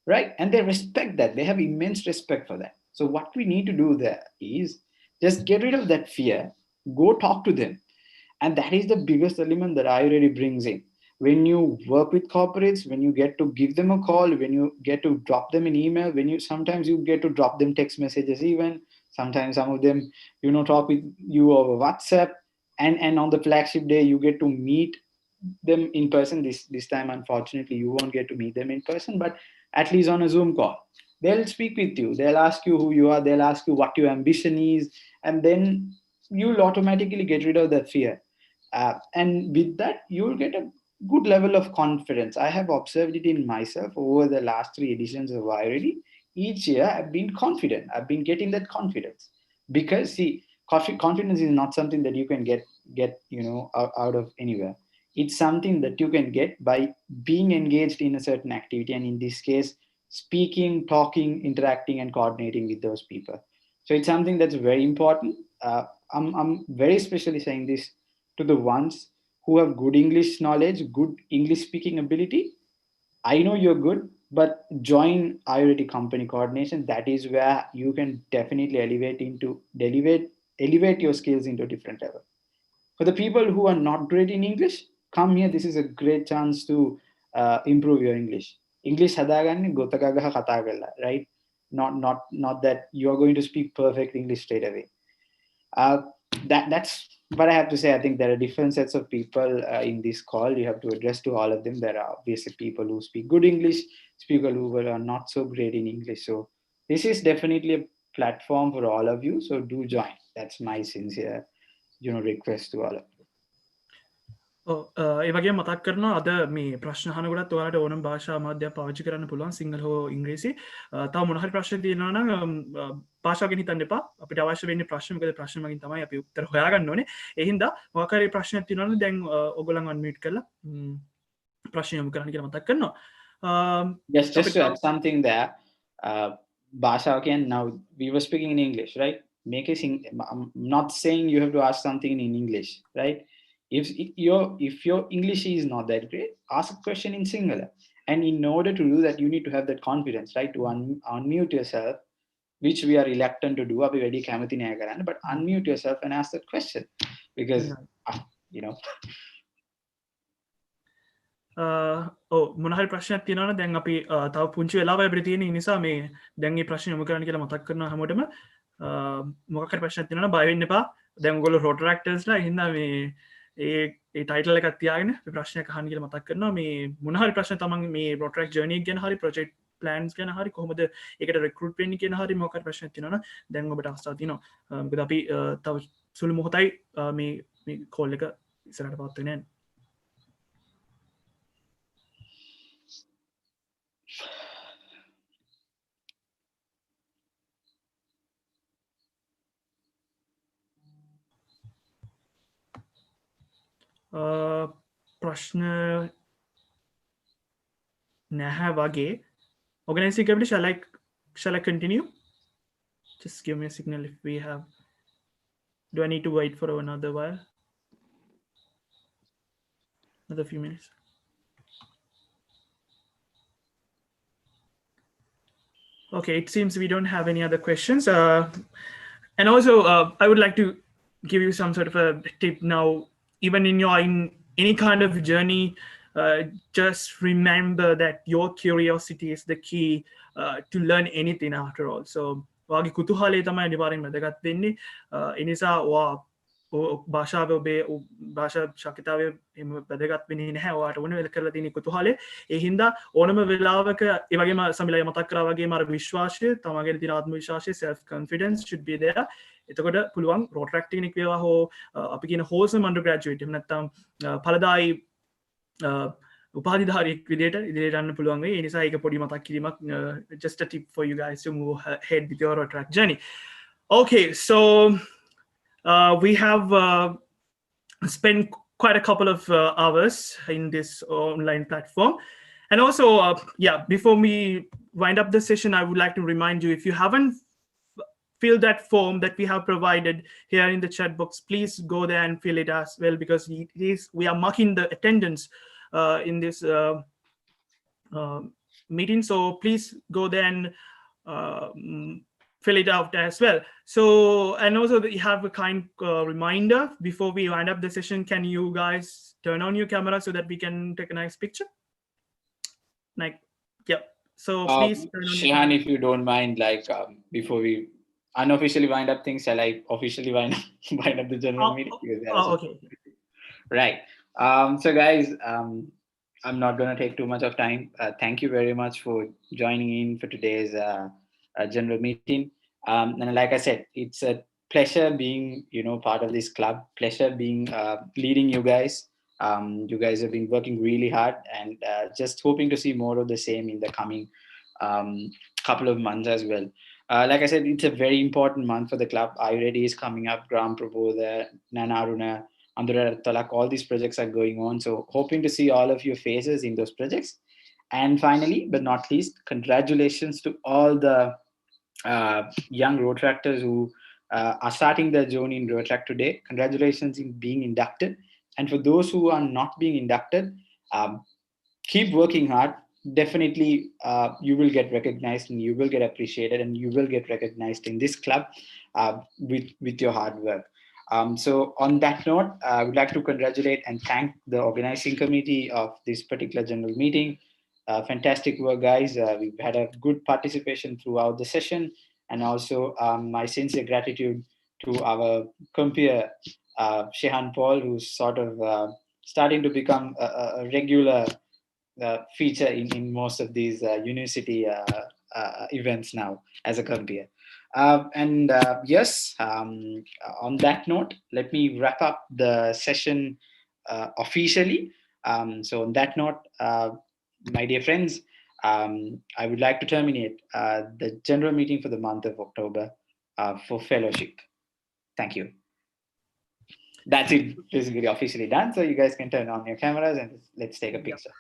right? And they respect that. They have immense respect for that. So what we need to do there is just get rid of that fear, go talk to them. And that is the biggest element that Ayurveda brings in. When you work with corporates, when you get to give them a call, when you get to drop them an email, sometimes you get to drop them text messages even. Sometimes some of them, talk with you over WhatsApp. And on the flagship day, you get to meet them in person. This time, unfortunately, you won't get to meet them in person, but at least on a Zoom call. They'll speak with you. They'll ask you who you are. They'll ask you what your ambition is. And then you'll automatically get rid of that fear. And with that, you'll get a good level of confidence. I have observed it in myself over the last 3 editions of Ayurveda. Each year, I've been confident. I've been getting that confidence. Because, see, confidence is not something that you can get out of anywhere. It's something that you can get by being engaged in a certain activity. And in this case, speaking, talking, interacting, and coordinating with those people. So it's something that's very important. I'm very especially saying this to the ones who have good English knowledge, good English speaking ability. I know you're good, but join Ayurvedic company coordination. That is where you can definitely elevate your skills into a different level. For the people who are not great in English, come here. This is a great chance to improve your English. English hadaganne gotagaga kata karala, right? Not that you are going to speak perfect English straight away. That's what I have to say. I think there are different sets of people in this call. You have to address to all of them. There are obviously people who speak good English, people who are not so great in English. So this is definitely a platform for all of you. So do join. That's my sincere, request to all of you. ඒ වගේ මතක් කරනවා අද මේ ප්‍රශ්න අහනකොටත් ඔයාලට ඕනම භාෂා මාධ්‍යයක් පාවිච්චි කරන්න පුළුවන් සිංහල හෝ ඉංග්‍රීසි. තව මොන හරි ප්‍රශ්න තියෙනවා නම් භාෂාව ගැන හිතන්න එපා. අපිට අවශ්‍ය වෙන්නේ ප්‍රශ්න. මොකද ප්‍රශ්න වලින් තමයි අපි උත්තර හොයාගන්න ඕනේ. ඒ හින්දා මොකක් හරි ප්‍රශ්නයක් තියෙනවා නම් දැන් ඔයගොල්ලන් අන්මියුට් කරලා ප්‍රශ්න යොමු කරන්න කියලා මතක් කරනවා. Just to add something there, භාෂාව කියන්නේ, now we were speaking in English, right? I'm not saying you have to ask something in English, right? If your English is not that great, ask a question in Sinhala. And in order to do that, you need to have that confidence, right? To unmute yourself, which we are reluctant to do. Api wedi kamathi naha karanna, but unmute yourself and ask that question. Because, මොන හරි ප්‍රශ්නයක් තියෙනවා නම් දැන් අපි තව පුංචි වෙලාවක් අපිට තියෙන නිසා මේ දැන් මේ ප්‍රශ්න යොමු කරන්න කියලා මතක් කරනවා හැමෝටම. මොකක් හරි ප්‍රශ්නයක් තියෙනවා නම් බය වෙන්න එපා. දැන් ඔයගොල්ලෝ Rotaractors ලා හින්දා මේ ඒ ටයිටල් එකක් තියාගෙන ප්‍රශ්නයක් අහන්න කියලා මතක් කරනවා. මේ මොන හරි ප්‍රශ්න තමන් මේ Rotaract journey එක ගැන හරි project plans ගැන හරි කොහොමද ඒකට recruit වෙන්නේ කියන හරි මොකක් හරි ප්‍රශ්නයක් තියෙනවා නම් දැන් ඔබට අවස්ථාවක් තියෙනවා. මොකද අපි තව සුළු මොහොතයි මේ call එක ඉස්සරහට පවත්වන්න යන්නේ. ප්‍රශ්න නැහැ වගේ. Organizing committee, shall I continue? Just give me a signal if we have. Do I need to wait for another while? Another few minutes. Okay, it seems we don't have any other questions. And also, I would like to give you some sort of a tip now. Even in any kind of journey, just remember that your curiosity is the key to learn anything after all. So, වගේ කුතුහලය තමයි අනිවාර්යෙන් වැදගත් වෙන්නේ. ඒ නිසා භාෂාව ඔබේ භාෂා ශක්තිතාවය එහෙම වැදගත් වෙන්නේ නැහැ. ඔයාට ඕන වෙල කරලා තියෙන කුතුහලය. ඒ හින්දා ඕනම වෙලාවක ඒ වගේම සමිලයි මතක් කරා වගේම අර විශ්වාසය, තමගේ තියෙන ආත්ම විශ්වාසය, self confidence should be there. එතකොට පුළුවන් Rotaract කෙනෙක් වේවා හෝ අපි කියන wholesome undergraduate එහෙම නැත්නම් ඵලදායි උපාධිධාරියෙක් විදියට ඉදිරියට යන්න පුළුවන් වෙයි. ඒ නිසා ඒක පොඩි මතක් කිරීමක්, just a tip for you guys to move ahead with your Rotaract journey. Okay, so we have spent quite a couple of hours in this online platform. And also, before we wind up the session, I would like to remind you, if you haven't filled that form that we have provided here in the chat box, please go there and fill it as well, because we are marking the attendance in this meeting. So please go there and fill it out as well. So, and also you have a kind reminder before we wind up the session. Can you guys turn on your camera so that we can take a nice picture? Like, yeah. So please turn on Shehan, if you don't mind, like before we unofficially wind up things, shall I officially wind up the general meeting? Okay. Right. So guys, I'm not going to take too much of time. Thank you very much for joining in for today's general meeting. And like I said, it's a pleasure being, part of this club. Pleasure being leading you guys. You guys have been working really hard, and just hoping to see more of the same in the coming couple of months as well. Like I said, it's a very important month for the club. Ayurveda is coming up, Gram Prabodha, Nanaruna, Andurata, all these projects are going on. So hoping to see all of your faces in those projects. And finally, but not least, congratulations to all the young Rotaractors who are starting their journey in Rotaract today. Congratulations in being inducted. And for those who are not being inducted, keep working hard. Definitely you will get recognized, and you will get appreciated, and you will get recognized in this club with your hard work. So on that note, I would like to congratulate and thank the organizing committee of this particular general meeting. Fantastic work, guys. We've had a good participation throughout the session, and also my sincere gratitude to our compeer, Shehan Paul, who's sort of starting to become a regular feature in most of these university events now as a compeer. Yes, on that note, let me wrap up the session officially. So on that note, my dear friends, I would like to terminate the general meeting for the month of October for fellowship. Thank you. That's it, basically officially done. So you guys can turn on your cameras and let's take a picture.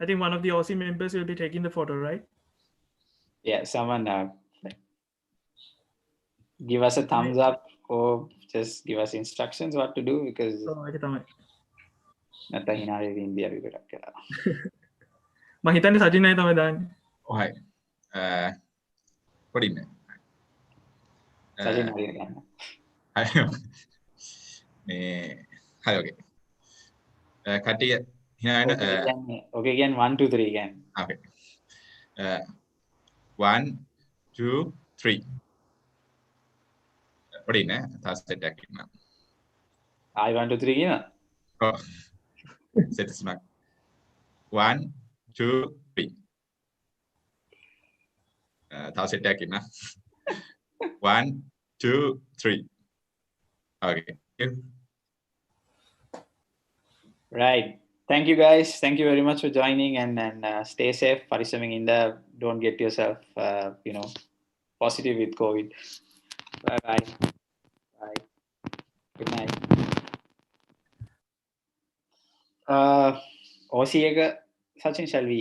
I think one of the OC members will be taking the photo, right? Yeah, someone give us a thumbs up or just give us instructions what to do, because නැත්නම් hina වෙවි India විතරක් කරා. මම හිතන්නේ සජින් අය තමයි දාන්නේ. ඔහයි. පොඩින්නේ. සජින් හරිය ගන්න. හරි. මේ හරි ඔකේ. කටිය hina වෙන okay again 1 2 3 again. Okay. 1 2 3. පොඩින්නේ තාස් set එකක් ඉන්නවා. I 1 2 3 කියන. ඔව්. සෙට් ස්මක්. 1 2 3. තාස් සෙට් එකක් ඉන්නවා. 1 2 3. Okay. Right. Thank you guys. Thank you very much for joining, and stay safe. Parisaming inda. Don't get yourself positive with COVID. Bye bye. Bye. Good night. OC එක Sachin, shall we